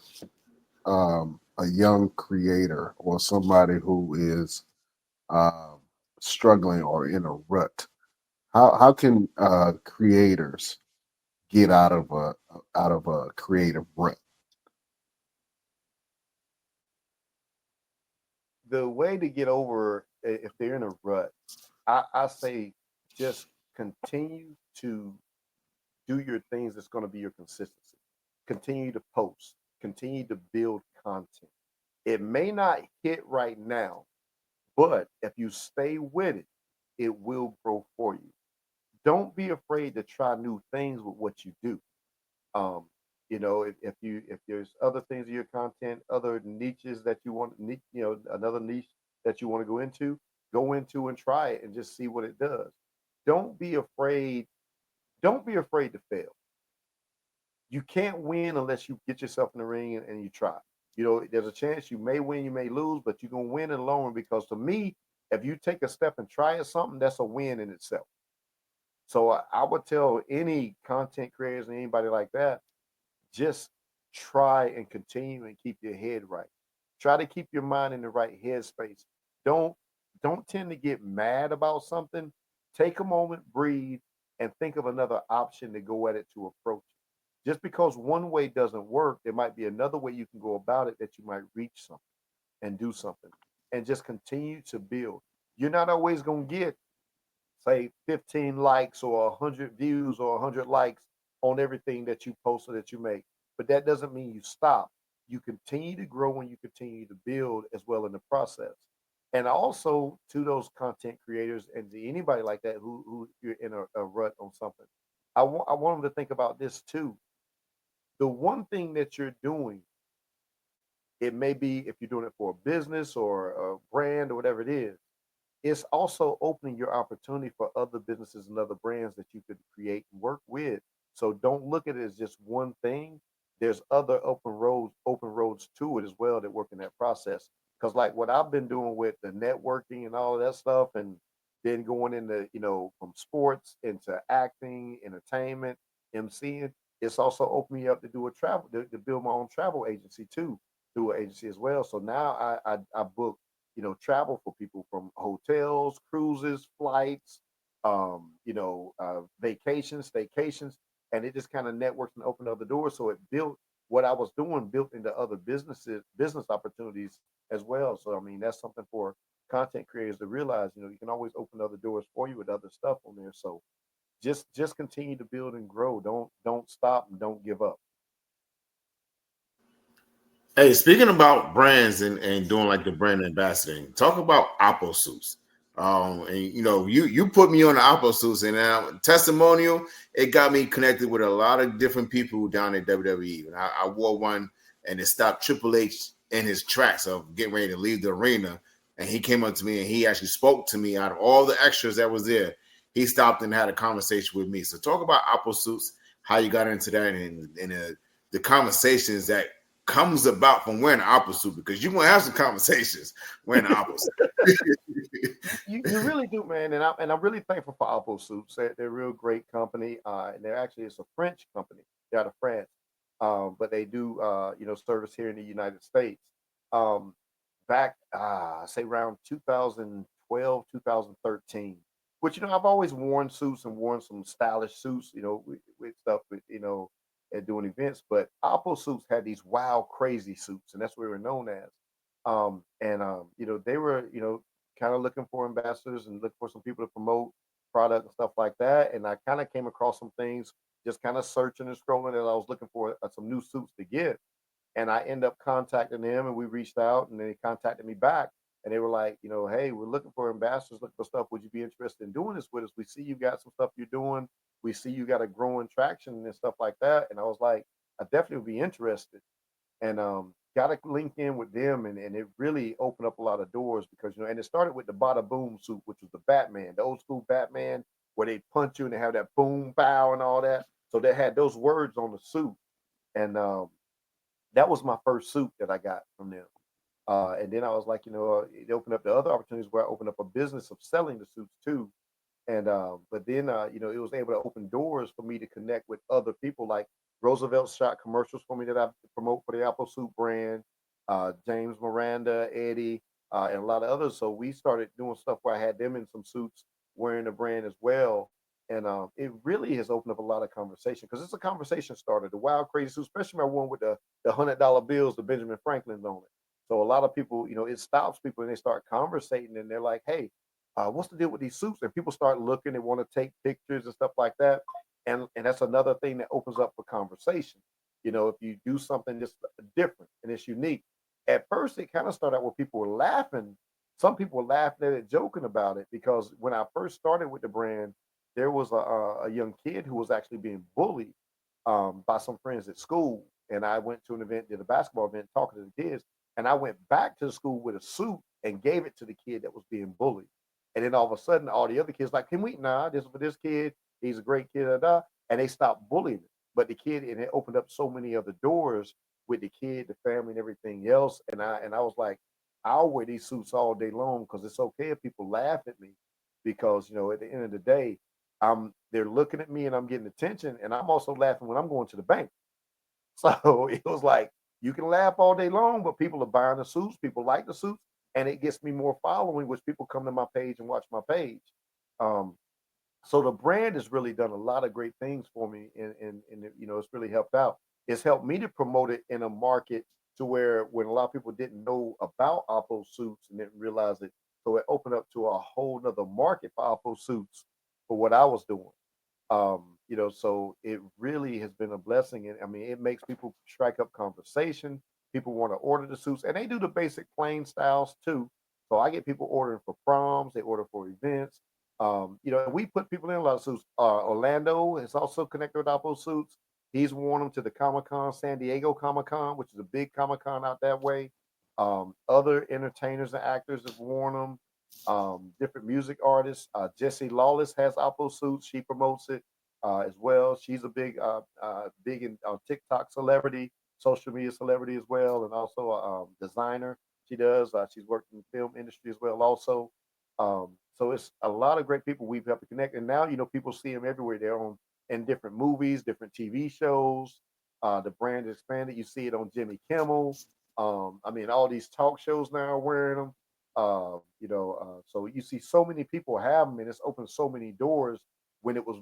a young creator or somebody who is struggling or in a rut? How can creators get out of a creative rut? The way to get over, if they're in a rut, I say just continue to do your things that's going to be your consistency. Continue to post, continue to build content. It may not hit right now, but if you stay with it, it will grow for you. Don't be afraid to try new things with what you do. Um, if there's other things in your content, other niches that you want, another niche that you want to go into and try it and just see what it does. Don't be afraid. Don't be afraid to fail. You can't win unless you get yourself in the ring and you try. There's a chance you may win, you may lose, but you're gonna win in the long run, because to me, if you take a step and try at something, that's a win in itself. So I would tell any content creators and anybody like that, just try and continue and keep your head right. Try to keep your mind in the right headspace. Don't don't tend to get mad about something. Take a moment, breathe, and think of another option to go at it to approach it. Just because one way doesn't work, there might be another way you can go about it that you might reach something and do something, and just continue to build. You're not always going to get, say, 15 likes or 100 views or 100 likes on everything that you post or that you make. But that doesn't mean you stop. You continue to grow and you continue to build as well in the process. And also to those content creators and to anybody like that who you're in a rut on something, I want them to think about this too. The one thing that you're doing, it may be, if you're doing it for a business or a brand or whatever it is, it's also opening your opportunity for other businesses and other brands that you could create and work with. So don't look at it as just one thing. There's other open roads to it as well that work in that process. Because like what I've been doing with the networking and all of that stuff, and then going into, from sports into acting, entertainment, MCing, it's also opened me up to do a travel to build my own travel agency too, through an agency as well. So now I book, travel for people, from hotels, cruises, flights, vacations, staycations, and it just kind of networks and opened other doors. So it built what I was doing, built into other business opportunities as well. So I mean, that's something for content creators to realize. You can always open other doors for you with other stuff on there. So just continue to build and grow. Don't stop and don't give up. Hey, speaking about brands and doing like the brand ambassadoring, talk about Oppo suits. And you put me on the Oppo suits, and testimonial, it got me connected with a lot of different people down at WWE. And I wore one, and it stopped Triple H in his tracks of getting ready to leave the arena. And he came up to me and he actually spoke to me out of all the extras that was there. He stopped and had a conversation with me. So talk about Oppo suits, how you got into that, and the conversations that comes about from wearing an Oppo suit, because you're gonna have some conversations wearing an Oppo suit. You really do, man, and I'm really thankful for Oppo Suits. They're a real great company, and it's a French company. They're out of France, but they do service here in the United States. Um, Back, say around 2012, 2013, which I've always worn suits and worn some stylish suits, with stuff with at doing events. But Oppo Suits had these wild, crazy suits, and that's what we were known as. They were, kind of looking for ambassadors and looking for some people to promote product and stuff like that. And I kind of came across some things, just kind of searching and scrolling, and I was looking for some new suits to get. And I end up contacting them, and we reached out, and they contacted me back, and they were like, hey, we're looking for ambassadors, looking for stuff. Would you be interested in doing this with us? We see you got some stuff you're doing. We see you got a growing traction and stuff like that. And I was like, I definitely would be interested. And got to link in with them, and it really opened up a lot of doors because and it started with the Bada Boom suit, which was the Batman, the old school Batman, where they punch you and they have that boom bow and all that. So they had those words on the suit, and that was my first suit that I got from them. And then I was like, it opened up the other opportunities where I opened up a business of selling the suits too. And but then it was able to open doors for me to connect with other people. Like Roosevelt shot commercials for me that I promote for the Apple Suit brand. James Miranda, Eddie, and a lot of others. So we started doing stuff where I had them in some suits wearing the brand as well. And it really has opened up a lot of conversation because it's a conversation starter. The wild crazy suit, especially my one with the $100 bills, the Benjamin Franklin's on it. So a lot of people, it stops people and they start conversating and they're like, hey, what's the deal with these suits? And people start looking and want to take pictures and stuff like that. And that's another thing that opens up for conversation. If you do something just different and it's unique. At first, it kind of started out where people were laughing. Some people were laughing at it, joking about it, because when I first started with the brand, there was a young kid who was actually being bullied by some friends at school. And I went to an event, did a basketball event, talking to the kids. And I went back to the school with a suit and gave it to the kid that was being bullied. And then all of a sudden, all the other kids like, can we? Nah, this is for this kid. He's a great kid. And they stopped bullying him. But the kid, and it opened up so many other doors with the kid, the family, and everything else. And I was like, I'll wear these suits all day long because it's okay if people laugh at me because at the end of the day, they're looking at me and I'm getting attention, and I'm also laughing when I'm going to the bank. So it was like you can laugh all day long, but people are buying the suits. People like the suits, and it gets me more following, which people come to my page and watch my page. Um, so the brand has really done a lot of great things for me, and it's really helped out. It's helped me to promote it in a market to where when a lot of people didn't know about Oppo suits and didn't realize it, so it opened up to a whole nother market for Oppo suits for what I was doing. So it really has been a blessing. And I mean, it makes people strike up conversation. People want to order the suits, and they do the basic plain styles too. So I get people ordering for proms, they order for events. We put people in a lot of suits. Orlando is also connected with Oppo suits. He's worn them to the Comic Con, San Diego Comic Con, which is a big Comic Con out that way. Other entertainers and actors have worn them. Different music artists. Jessie Lawless has Oppo suits. She promotes it as well. She's a big in TikTok celebrity, social media celebrity as well, and also a designer. She does. She's worked in the film industry as well, also. So it's a lot of great people we've helped to connect, and now people see them everywhere. They're on in different movies, different TV shows. The brand is expanded. You see it on Jimmy Kimmel. I mean, all these talk shows now are wearing them. So you see so many people have them, and it's opened so many doors. When it was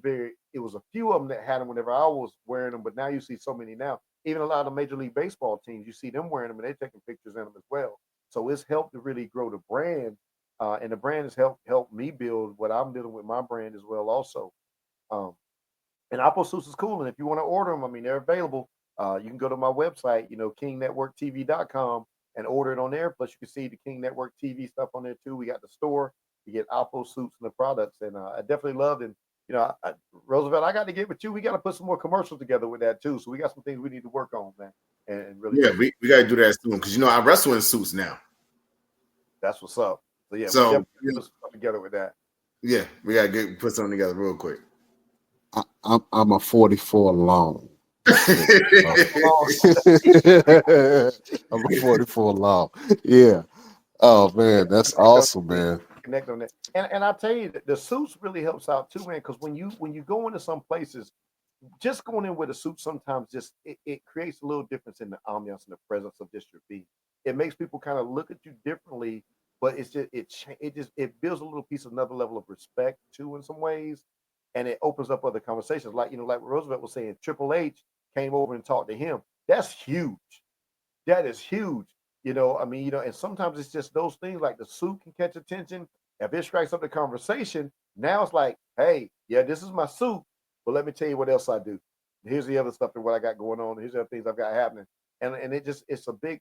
a few of them that had them whenever I was wearing them, but now you see so many now. Even a lot of Major League Baseball teams, you see them wearing them, and they're taking pictures in them as well. So it's helped to really grow the brand, and the brand has helped me build what I'm dealing with my brand as well, also. Um, and Apple Suits is cool, and if you want to order them, I mean, they're available. You can go to my website, kingnetworktv.com, and order it on there. Plus, you can see the King Network TV stuff on there too. We got the store. You get Apple Suits and the products, and I definitely loved it. Roosevelt, I got to get with you. We got to put some more commercials together with that too. So we got some things we need to work on, man. And really, we got to do that soon because I wrestle in suits now. That's what's up. So we definitely put something together with that. Yeah, we got to put something together real quick. I'm a 44 long. I'm a 44 long. Yeah. Oh man, that's awesome, man. Connect on that, and I tell you, the suits really helps out too, man. Because when you go into some places, just going in with a suit sometimes just it creates a little difference in the ambiance and the presence of just your being. It makes people kind of look at you differently, but it's just it builds a little piece of another level of respect too in some ways, and it opens up other conversations. Like like Roosevelt was saying, Triple H came over and talked to him. That's huge. That is huge. And sometimes it's just those things like the suit can catch attention. If it strikes up the conversation, now it's like, hey, yeah, this is my suit, but let me tell you what else I do. Here's the other stuff and what I got going on. Here's the other things I've got happening. And it's a big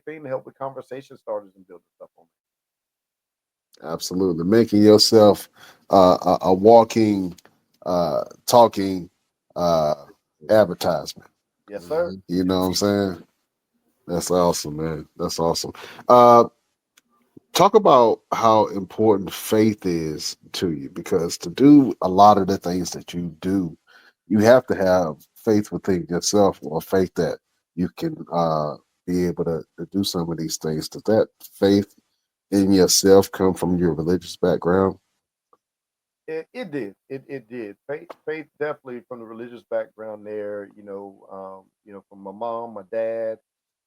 thing to help with conversation starters and building stuff on it. Absolutely. Making yourself a walking, talking advertisement. Yes, sir. You know what I'm saying? That's awesome, man. That's awesome. Talk about how important faith is to you, because to do a lot of the things that you do, you have to have faith within yourself, or faith that you can be able to do some of these things. Does that faith in yourself come from your religious background? It did. It did. Faith definitely from the religious background there, from my mom, my dad,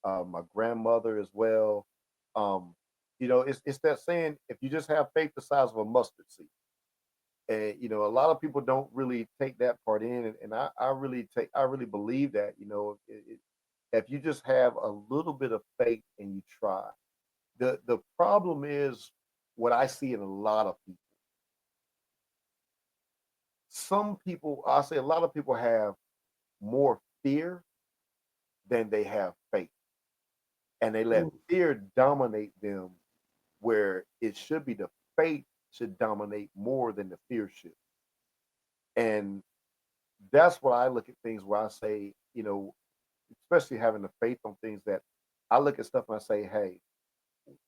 my grandmother as well. It's that saying, if you just have faith the size of a mustard seed. And a lot of people don't really take that part in, and I really believe that. If you just have a little bit of faith and you try. The problem is what I see in a lot of people. A lot of people have more fear than they have faith. And they let fear dominate them, where it should be the faith should dominate more than the fear should. And that's why I look at things where I say, especially having the faith on things, that I look at stuff and I say, hey,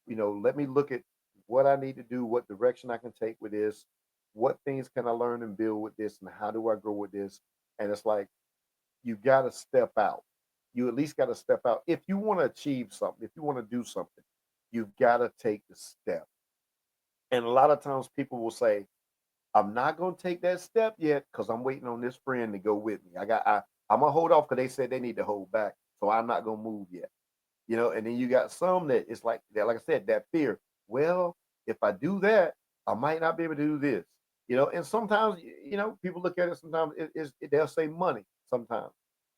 let me look at what I need to do, what direction I can take with this, what things can I learn and build with this, and how do I grow with this? And it's like, you got to step out. You at least got to step out. If you want to achieve something, if you want to do something, you've got to take the step. And a lot of times people will say, I'm not going to take that step yet because I'm waiting on this friend to go with me. I'm going to hold off because they said they need to hold back. So I'm not going to move yet. And then you got some that it's like that, like I said, that fear. Well, if I do that, I might not be able to do this. And sometimes, people look at it, sometimes they'll say money sometimes.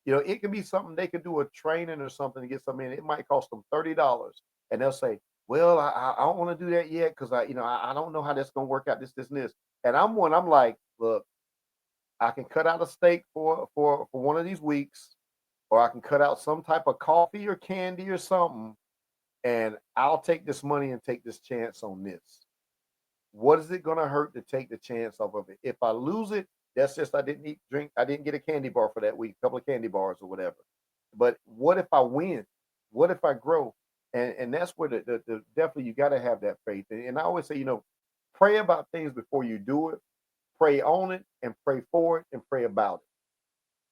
It can be something they could do a training or something to get something in. It might cost them $30. And they'll say, well, I don't want to do that yet because I don't know how that's going to work out, this, and this. And I'm like, look, I can cut out a steak for one of these weeks, or I can cut out some type of coffee or candy or something, and I'll take this money and take this chance on this. What is it going to hurt to take the chance off of it? If I lose it, that's just, I didn't get a candy bar for that week, a couple of candy bars or whatever. But what if I win? What if I grow? And that's where the definitely you got to have that faith. And I always say, pray about things before you do it. Pray on it and pray for it and pray about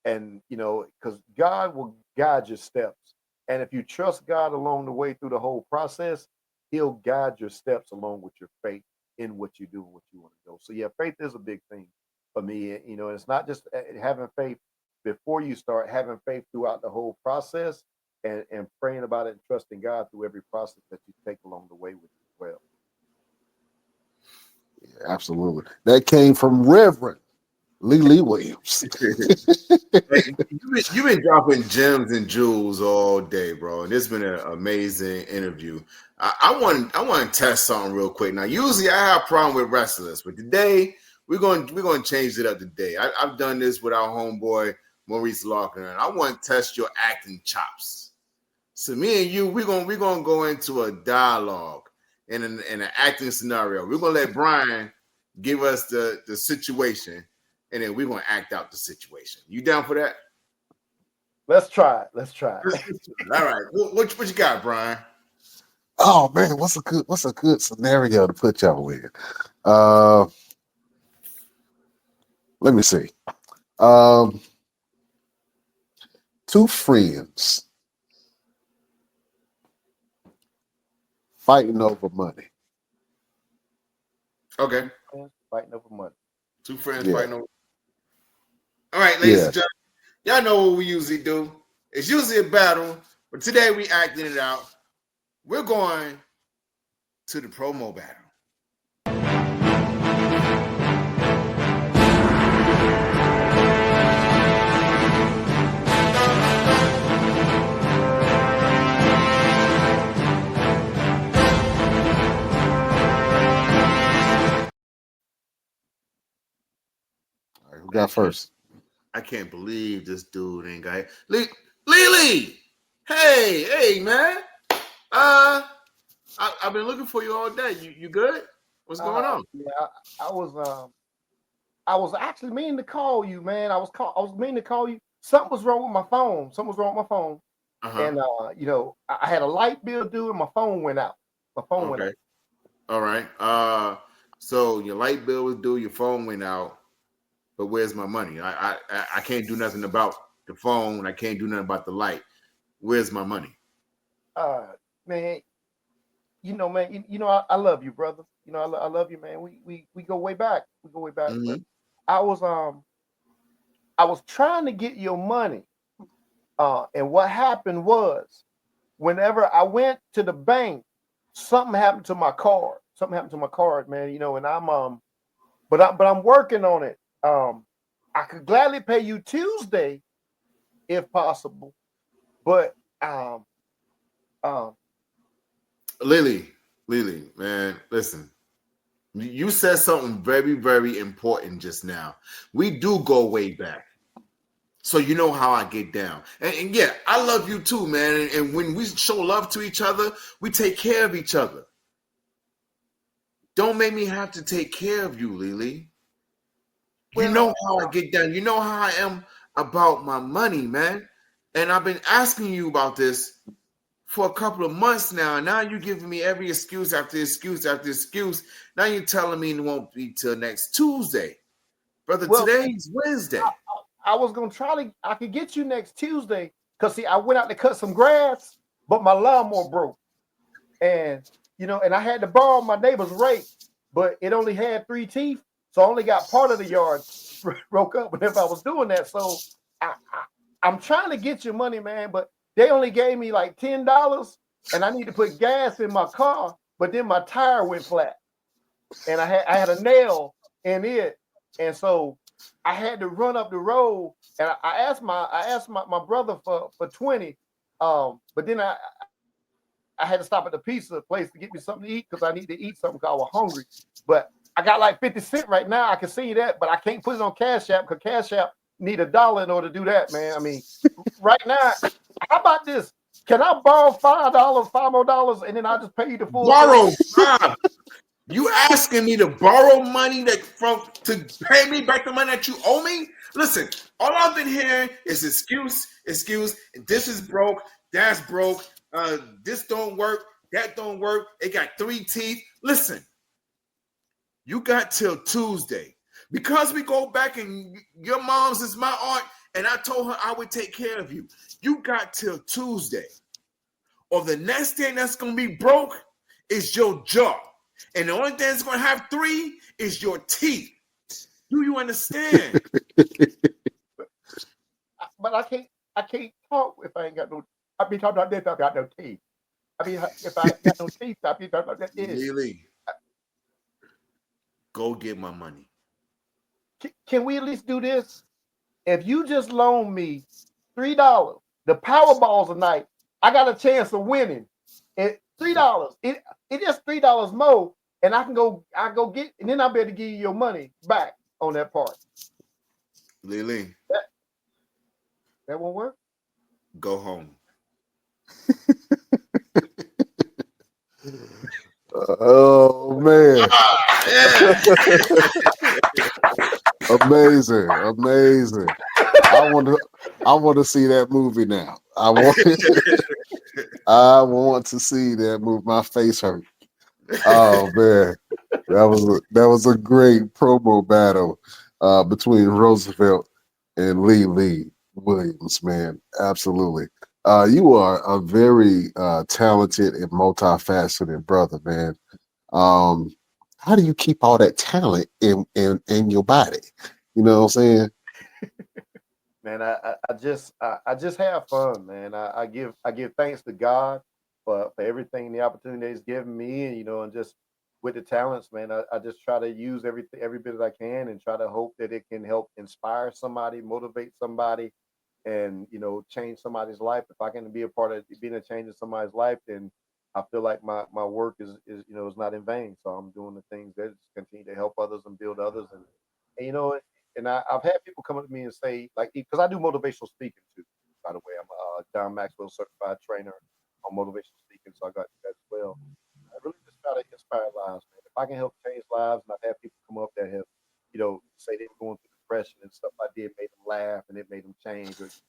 it. And, because God will guide your steps. And if you trust God along the way through the whole process, he'll guide your steps along with your faith in what you do and what you want to go. So yeah, faith is a big thing for me. And it's not just having faith before you start, having faith throughout the whole process. And praying about it and trusting God through every process that you take along the way with you as well. Yeah, absolutely. That came from Reverend LeeLee Williams. You've been dropping gems and jewels all day, bro. And it's been an amazing interview. I want to test something real quick. Now, usually I have a problem with wrestlers, but today we're going to change it up today. I've done this with our homeboy Maurice Larkin, and I want to test your acting chops. So me and you, we're gonna go into a dialogue in an acting scenario. We're gonna let Brian give us the situation, and then we're gonna act out the situation. You down for that? Let's try it. All right. What you got, Brian? Oh man, what's a good scenario to put y'all in? Let me see. Two friends fighting over money. Okay. Fighting over money. Two friends fighting over. All right, ladies and gentlemen, y'all know what we usually do. It's usually a battle, but today we acting it out. We're going to the promo battle. got first? I can't believe this dude ain't got LeeLee. Hey, man. I've been looking for you all day. You good? What's going on? Yeah, I was actually meaning to call you, man. I was meaning to call you. Something was wrong with my phone. And you know, I had a light bill due and my phone went out. Okay. All right. So your light bill was due, your phone went out, but where's my money? I can't do nothing about the phone. I can't do nothing about the light. Where's my money? Man, you know, man, you know, I love you, brother. You know, I love you, man. We go way back. Mm-hmm. But I was trying to get your money. And what happened was, whenever I went to the bank, something happened to my card. Man. You know, and but I'm working on it. I could gladly pay you Tuesday, if possible. But LeeLee, man, listen. You said something very, very important just now. We do go way back. So you know how I get down. And yeah, I love you too, man. And when we show love to each other, we take care of each other. Don't make me have to take care of you, LeeLee. You know how I get down. You know how I am about my money, man. And I've been asking you about this for a couple of months now. And now you're giving me every excuse after excuse after excuse. Now you're telling me it won't be till next Tuesday. Brother, today's Wednesday. I was going to I could get you next Tuesday. Because, see, I went out to cut some grass, but my lawnmower broke. And, you know, and I had to borrow my neighbor's rake, but it only had 3 teeth. So I only got part of the yard broke up. But if I was doing that, so I'm trying to get your money, man, but they only gave me like $10 and I need to put gas in my car, but then my tire went flat. And I had a nail in it. And so I had to run up the road and I asked my brother for 20. But then I had to stop at the pizza place to get me something to eat because I need to eat something because I was hungry. But I got like 50 cents right now. I can see that, but I can't put it on Cash App because Cash App need $1 in order to do that, man. I mean, right now, how about this? Can I borrow $5 more, and then I'll just pay you the full? Borrow $5. You asking me to borrow money to pay me back the money that you owe me? Listen, all I've been hearing is excuse. This is broke. That's broke. This don't work. That don't work. It got 3 teeth. Listen, you got till Tuesday. Because we go back and your mom's is my aunt, and I told her I would take care of you. You got till Tuesday. Or the next thing that's going to be broke is your jaw. And the only thing that's going to have 3 is your teeth. Do you understand? But I can't talk if I ain't got no. I be talking about this. I got no teeth. I mean, if I ain't got no teeth, I be talking about that. LeeLee, go get my money. Can we at least do this? If you just loan me $3, the Powerball's tonight, I got a chance of winning. At $3, it is $3 more, and I go get, and then I'll be able to give you your money back on that part. LeeLee, that won't work. Go home. Oh man. Amazing. I want to see that movie now. I want to see that movie. My face hurt. Oh man. That was a great promo battle between Roosevelt and LeeLee Williams, man. Absolutely. You are a very talented and multifaceted brother, man. How do you keep all that talent in your body? You know what I'm saying? Man, I just have fun, man. I give thanks to God for everything, the opportunity He's given me, and and just with the talents, man. I just try to use every bit that I can, and try to hope that it can help inspire somebody, motivate somebody, and change somebody's life. If I can be a part of being a change in somebody's life, then I feel like my work is is not in vain. So I'm doing the things that continue to help others and build others, and and I've had people come up to me and say, like, because I do motivational speaking too. By the way, I'm a John Maxwell certified trainer on motivational speaking, so I got that as well. I really just try to inspire lives, man. If I can help change lives, and I've had people come up that have, say they were going through depression and stuff I did made them laugh and it made them change. Those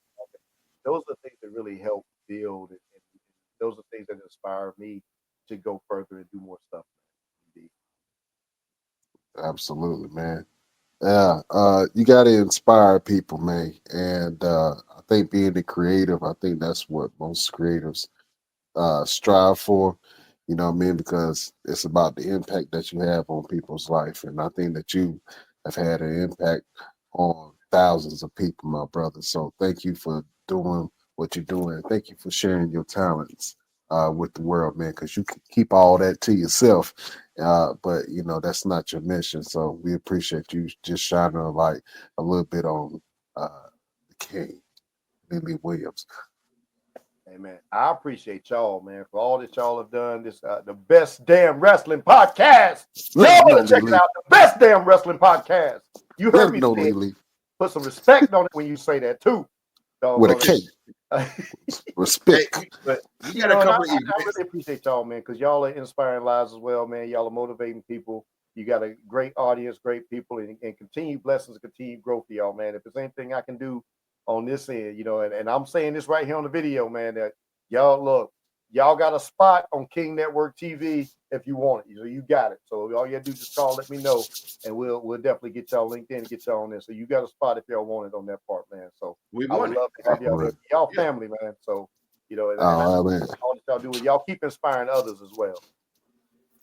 are the things that really help build, and those are things that inspire me to go further and do more stuff. Indeed. Absolutely, man. Yeah, you got to inspire people, man. And I think being the creative, I think that's what most creatives strive for. You know what I mean? Because it's about the impact that you have on people's life. And I think that you have had an impact on thousands of people, my brother. So thank you for doing what you're doing. Thank you for sharing your talents with the world, man, because you can keep all that to yourself. But, that's not your mission. So we appreciate you just shining a light a little bit on the king, LeeLee Williams. Hey man, I appreciate y'all, man, for all that y'all have done. This the best damn wrestling podcast. Y'all want to check it out. The best damn wrestling podcast. You heard me say LeeLee. Put some respect on it when you say that too. With a K. Respect. Hey, but we got a couple I really appreciate y'all, man, because y'all are inspiring lives as well, man. Y'all are motivating people. You got a great audience, great people, and continued blessings, continued growth for y'all, man. If there's anything I can do on this end, and I'm saying this right here on the video, man, that y'all got a spot on King Network TV if you want it. So you got it. So all you have to do is just call, let me know, and we'll definitely get y'all linked in and get y'all on there. So you got a spot if y'all want it on that part, man. So I would love to have y'all there. Y'all family, man. So and all that y'all do is y'all keep inspiring others as well.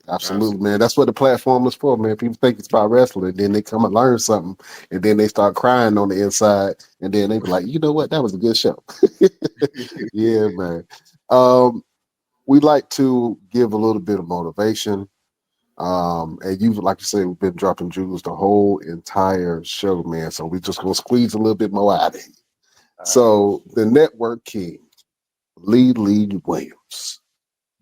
Absolutely, man. That's what the platform is for, man. People think it's about wrestling, then they come and learn something, and then they start crying on the inside, and then they be like, you know what? That was a good show. Yeah, man. We like to give a little bit of motivation. And you, like you said, we've been dropping jewels the whole entire show, man. So we're just gonna squeeze a little bit more out of you. So the network king, LeeLee Williams.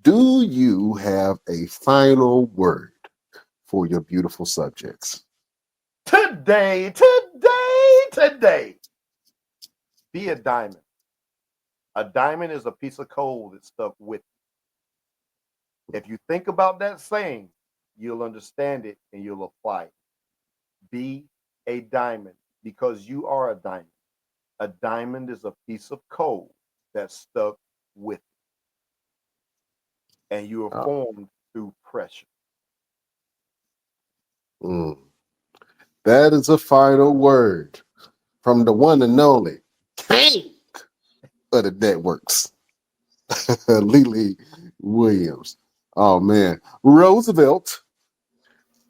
Do you have a final word for your beautiful subjects? Today, be a diamond. A diamond is a piece of coal that's stuck with you. If you think about that saying, you'll understand it and you'll apply it. Be a diamond because you are a diamond. A diamond is a piece of coal that's stuck with you. And you are formed through pressure. That is a final word from the one and only king of the networks, LeeLee Williams. Oh, man. Roosevelt,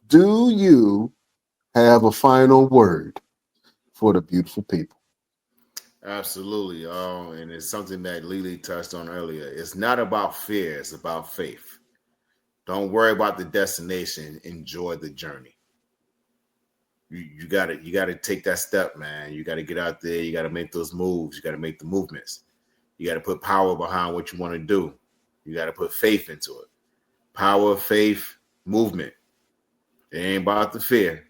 do you have a final word for the beautiful people? Absolutely. And it's something that LeeLee touched on earlier. It's not about fear, it's about faith. Don't worry about the destination. Enjoy the journey. You gotta take that step, man. You gotta get out there. You gotta make those moves. You gotta make the movements. You gotta put power behind what you want to do. You gotta put faith into it. Power, faith, movement. It ain't about the fear.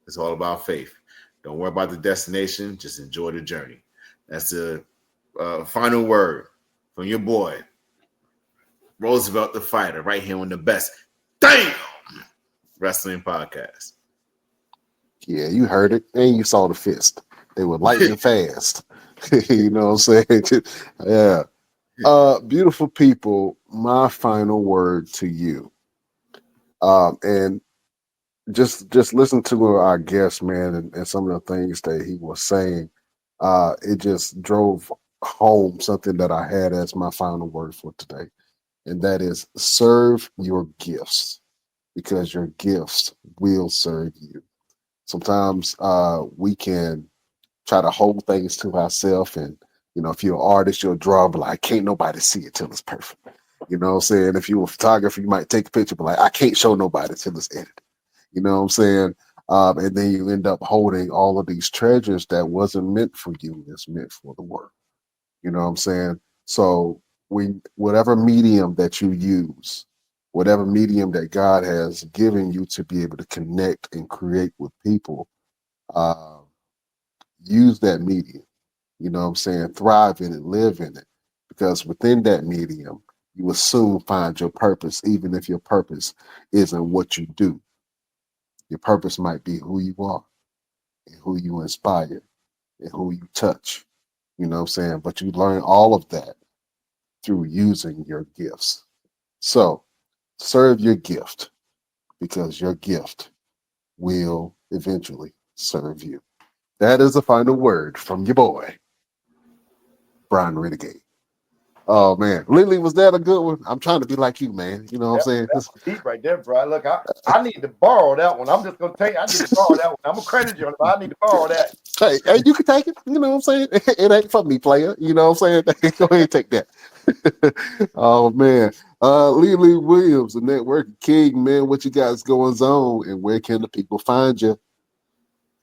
It's all about faith. Don't worry about the destination. Just enjoy the journey. That's the final word from your boy, Roosevelt the Fighter, right here on the best damn wrestling podcast. Yeah, you heard it, and you saw the fist. They were lightning fast. You know what I'm saying? Yeah. Beautiful people, my final word to you. And just listen to our guest, man, and some of the things that he was saying. It just drove home something that I had as my final word for today. And that is serve your gifts, because your gifts will serve you. Sometimes we can try to hold things to ourselves, and if you're an artist, you'll draw, but like, can't nobody see it till it's perfect. You know what I'm saying? If you're a photographer, you might take a picture, but like, I can't show nobody till it's edited. You know what I'm saying? And then you end up holding all of these treasures that wasn't meant for you, it's meant for the world. You know what I'm saying? So whatever medium that you use, whatever medium that God has given you to be able to connect and create with people, use that medium. You know what I'm saying? Thrive in it, live in it. Because within that medium, you will soon find your purpose, even if your purpose isn't what you do. Your purpose might be who you are and who you inspire and who you touch. You know what I'm saying? But you learn all of that through using your gifts. So serve your gift, because your gift will eventually serve you. That is the final word from your boy, Brian Renegade. Oh man, LeeLee, was that a good one? I'm trying to be like you, man. You know what I'm saying? That's deep right there, bro. Look, I need to borrow that one. I'm just gonna take. I need to borrow that one. I'm gonna credit you on it, but I need to borrow that. Hey, you can take it. You know what I'm saying? It ain't for me, player. You know what I'm saying? Go ahead and take that. Oh man, LeeLee Williams, the Network King, man. What you guys going on, and where can the people find you?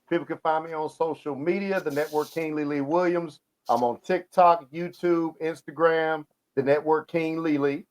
People can find me on social media, the Network King LeeLee Williams. I'm on TikTok, YouTube, Instagram, the Network King LeeLee.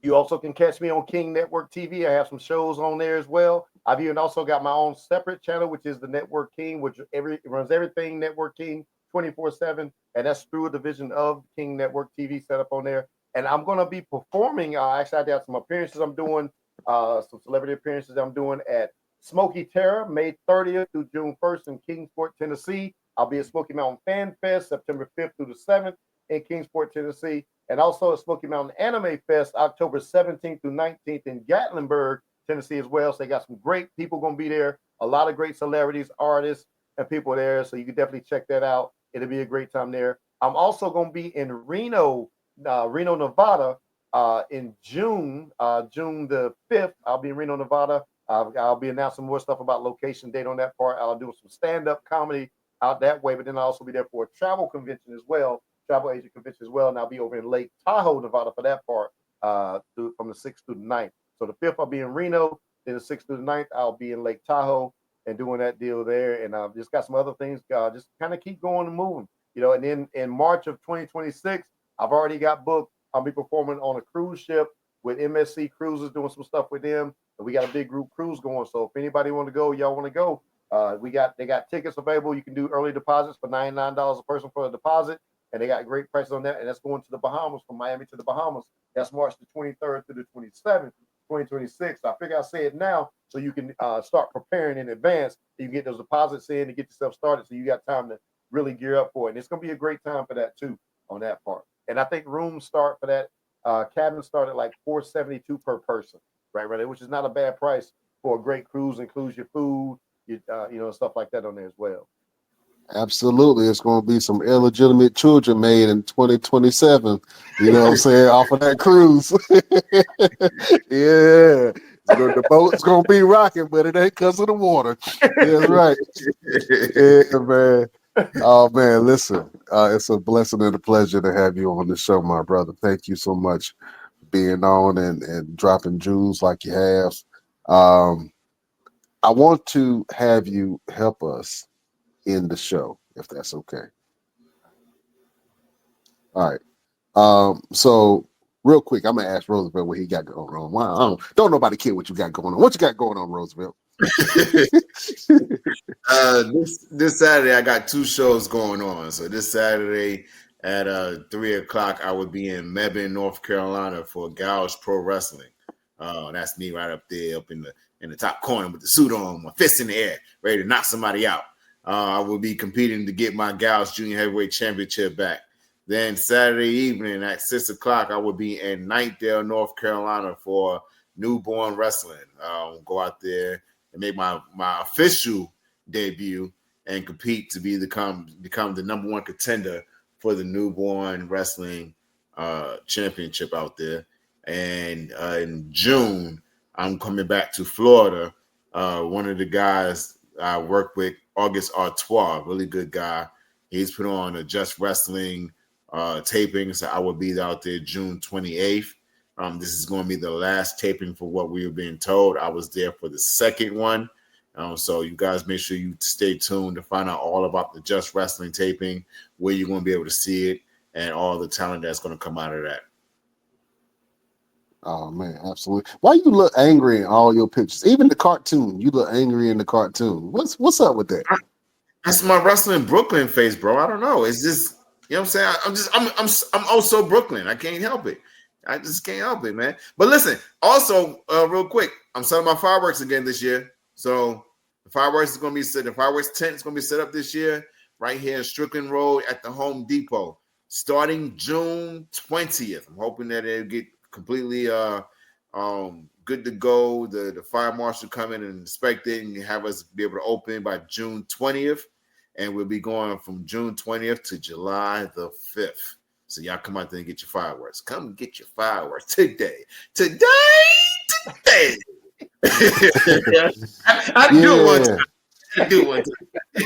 You also can catch me on King Network TV. I have some shows on there as well. I've even also got my own separate channel, which is the Network King, which runs everything Network King 24/7, and that's through a division of King Network TV set up on there. And I'm going to be performing. Actually, I have some appearances I'm doing, some celebrity appearances I'm doing at Smoky Terror, May 30th through June 1st in Kingsport, Tennessee. I'll be at Smoky Mountain Fan Fest, September 5th through the 7th in Kingsport, Tennessee. And also at Smoky Mountain Anime Fest, October 17th through 19th in Gatlinburg, Tennessee as well. So they got some great people going to be there. A lot of great celebrities, artists, and people there. So you can definitely check that out. It'll be a great time there. I'm also going to be in Reno, Nevada in June, June the 5th. I'll be in Reno, Nevada. I'll be announcing more stuff about location, date on that part. I'll do some stand-up comedy out that way, but then I'll also be there for a travel convention as well, travel agent convention as well, and I'll be over in Lake Tahoe, Nevada for that part from the 6th through the 9th. So the 5th I'll be in Reno, then the 6th through the 9th I'll be in Lake Tahoe and doing that deal there, and I've just got some other things, just kind of keep going and moving, and then in March of 2026, I've already got booked. I'll be performing on a cruise ship with MSC Cruises, doing some stuff with them. And we got a big group cruise going. So if anybody want to go, y'all want to go, they got tickets available. You can do early deposits for $99 a person for a deposit. And they got great prices on that. And that's going to the Bahamas, from Miami to the Bahamas. That's March the 23rd through the 27th, 2026. So I figure I'll say it now so you can start preparing in advance. So you can get those deposits in and get yourself started so you got time to really gear up for it. And it's going to be a great time for that too on that part. And I think rooms start for that. Cabin started like $472 per person, right, which is not a bad price for a great cruise. Includes your food, stuff like that on there as well. Absolutely, it's going to be some illegitimate children made in 2027. You know what I'm saying? Off of that cruise, yeah. The boat's going to be rocking, but it ain't because of the water. That's right. Yeah, man. Oh man, listen, it's a blessing and a pleasure to have you on the show, my brother. Thank you so much for being on and dropping jewels like you have. I want to have you help us in the show, if that's okay. All right. So real quick, I'm gonna ask Roosevelt what he got going on. Wow, don't nobody care what you got going on. What you got going on, Roosevelt? This Saturday I got 2 shows going on. So this Saturday at 3:00 I would be in Mebane, North Carolina for Gouge Pro Wrestling. That's me right up there, up in the top corner with the suit on, my fist in the air, ready to knock somebody out. I will be competing to get my Gouge Junior Heavyweight Championship back. Then Saturday evening at 6:00 I will be in Knightdale, North Carolina for Newborn Wrestling. Go out there and make my official debut and compete to become the number 1 contender for the Newborn Wrestling Championship out there. And in June, I'm coming back to Florida. One of the guys I work with, August Artois, really good guy. He's put on a Just Wrestling taping, so I will be out there June 28th. This is going to be the last taping for what we were being told. I was there for the second one. So you guys make sure you stay tuned to find out all about the Just Wrestling taping, where you're going to be able to see it, and all the talent that's going to come out of that. Oh man, absolutely. Why you look angry in all your pictures? Even the cartoon, you look angry in the cartoon. What's up with that? That's my wrestling Brooklyn face, bro. I don't know. It's just, you know what I'm saying? I'm also Brooklyn. I can't help it. I just can't help it, man. But listen, also, real quick, I'm selling my fireworks again this year. So the fireworks is going to be set. The fireworks tent is going to be set up this year right here in Strickland Road at the Home Depot, starting June 20th. I'm hoping that it'll get completely good to go. The fire marshal come in and inspect it and have us be able to open by June 20th. And we'll be going from June 20th to July the 5th. So y'all come out there and get your fireworks. Come get your fireworks today. Today. I do one time.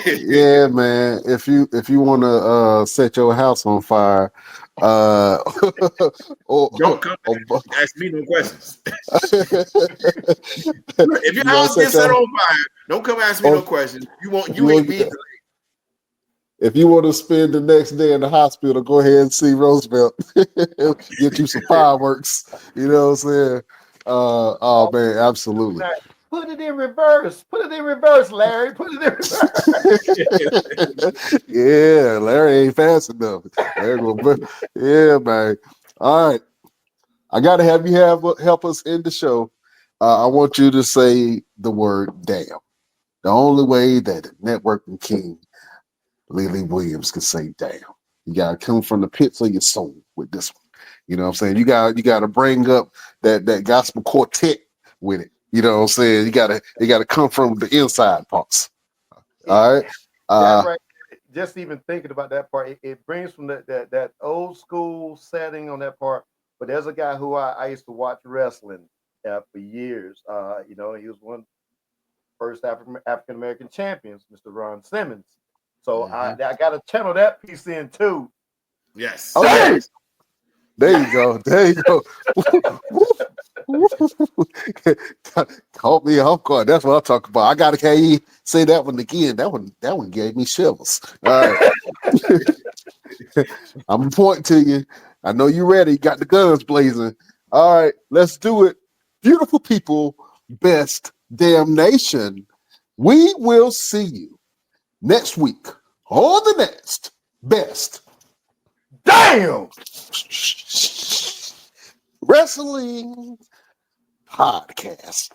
Yeah, man. If you want to set your house on fire, don't come ask me no questions. If your house gets set on fire, don't come ask me no questions. You ain't be. If you want to spend the next day in the hospital, go ahead and see Roosevelt. Get you some fireworks. You know what I'm saying? Oh man, absolutely. Put it in reverse. Put it in reverse, Larry. Put it in reverse. Yeah, Larry ain't fast enough. Yeah, man. All right. I got to have you help us end the show. I want you to say the word damn. The only way that the networking king, LeeLee Williams, can say damn. You got to come from the pits of your soul with this one. You know what I'm saying? You got to bring up that gospel quartet with it. You know what I'm saying? You gotta come from the inside parts. All right. Right. Just even thinking about that part, it brings from that old school setting on that part. But there's a guy who I used to watch wrestling for years. He was one of the first African American champions, Mr. Ron Simmons. So I got to channel that piece in too. Yes. Okay. There you go. Caught me off guard. That's what I'm talking about. I gotta hear you say that one again. That one gave me shivers. All right. I'm pointing to you. I know you're ready. You got the guns blazing. All right, let's do it. Beautiful people, best damn nation. We will see you next week on the next best damn wrestling podcast.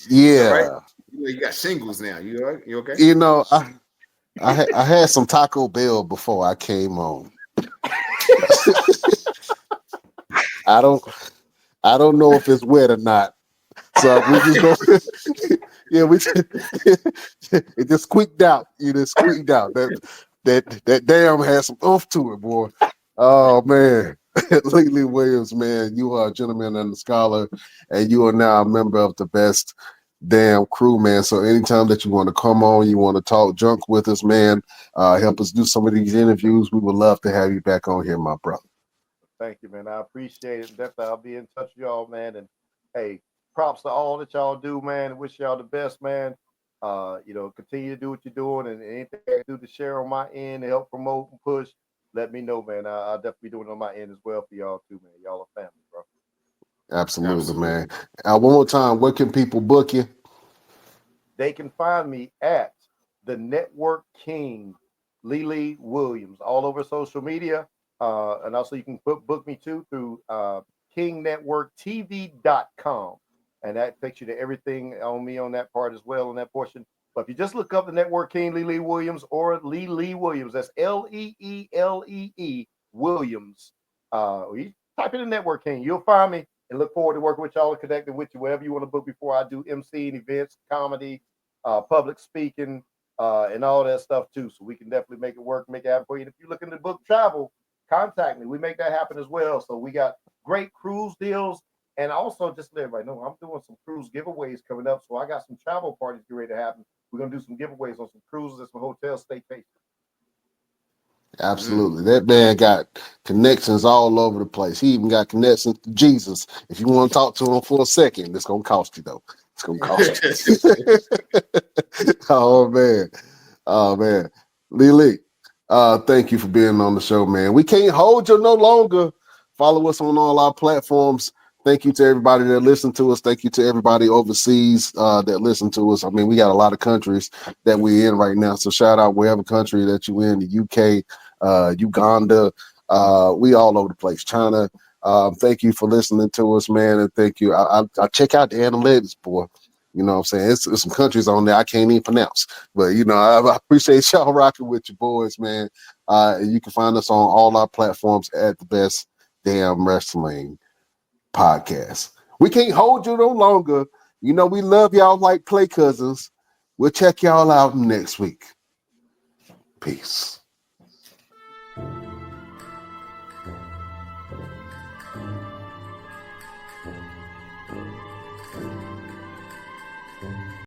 Yeah. Right. You got shingles now. You okay? You know, I had some Taco Bell before I came on. I don't know if it's wet or not. So we just go. It just squeaked out. You just squeaked out. That damn has some oomph to it, boy. Oh man. LeeLee Williams, man, you are a gentleman and a scholar, and you are now a member of the best damn crew, man. So anytime that you want to come on, you want to talk junk with us, man, help us do some of these interviews, we would love to have you back on here, my brother. Thank you, man. I appreciate it. Definitely, I'll be in touch with y'all, man. And hey, props to all that y'all do, man. Wish y'all the best, man. Continue to do what you're doing, and anything I do to share on my end to help promote and push, let me know, man. I'll definitely be doing it on my end as well for y'all too, man. Y'all are family, bro. Absolutely. Man. One more time, where can people book you? They can find me at the Network King, LeeLee Williams, all over social media. And also you can book me too through kingnetworktv.com. And that takes you to everything on me on that part as well, on that portion. But if you just look up the Network King, LeeLee Williams, or LeeLee Williams, that's LeeLee Williams. You type in the Network King, you'll find me, and look forward to working with y'all and connecting with you, wherever you want to book before I do MC and events, comedy, public speaking, and all that stuff too. So we can definitely make it work, make it happen for you. And if you're looking to book travel, contact me. We make that happen as well. So we got great cruise deals. And also, just to let everybody know, I'm doing some cruise giveaways coming up. So I got some travel parties getting ready to happen. We're going to do some giveaways on some cruises and some hotel staycations. Absolutely. That man got connections all over the place. He even got connections to Jesus. If you want to talk to him for a second, it's going to cost you, though. It's going to cost you. Oh, man. LeeLee, thank you for being on the show, man. We can't hold you no longer. Follow us on all our platforms. Thank you to everybody that listened to us. Thank you to everybody overseas that listened to us. I mean, we got a lot of countries that we're in right now. So shout out wherever country that you in, the UK, Uganda, we all over the place. China. Thank you for listening to us, man. And thank you. I check out the analytics, boy. You know what I'm saying? It's some countries on there I can't even pronounce. But, you know, I appreciate y'all rocking with your boys, man. You can find us on all our platforms at the Best Damn Wrestling Podcast. We can't hold you no longer. You know, we love y'all like play cousins. We'll check y'all out next week. Peace.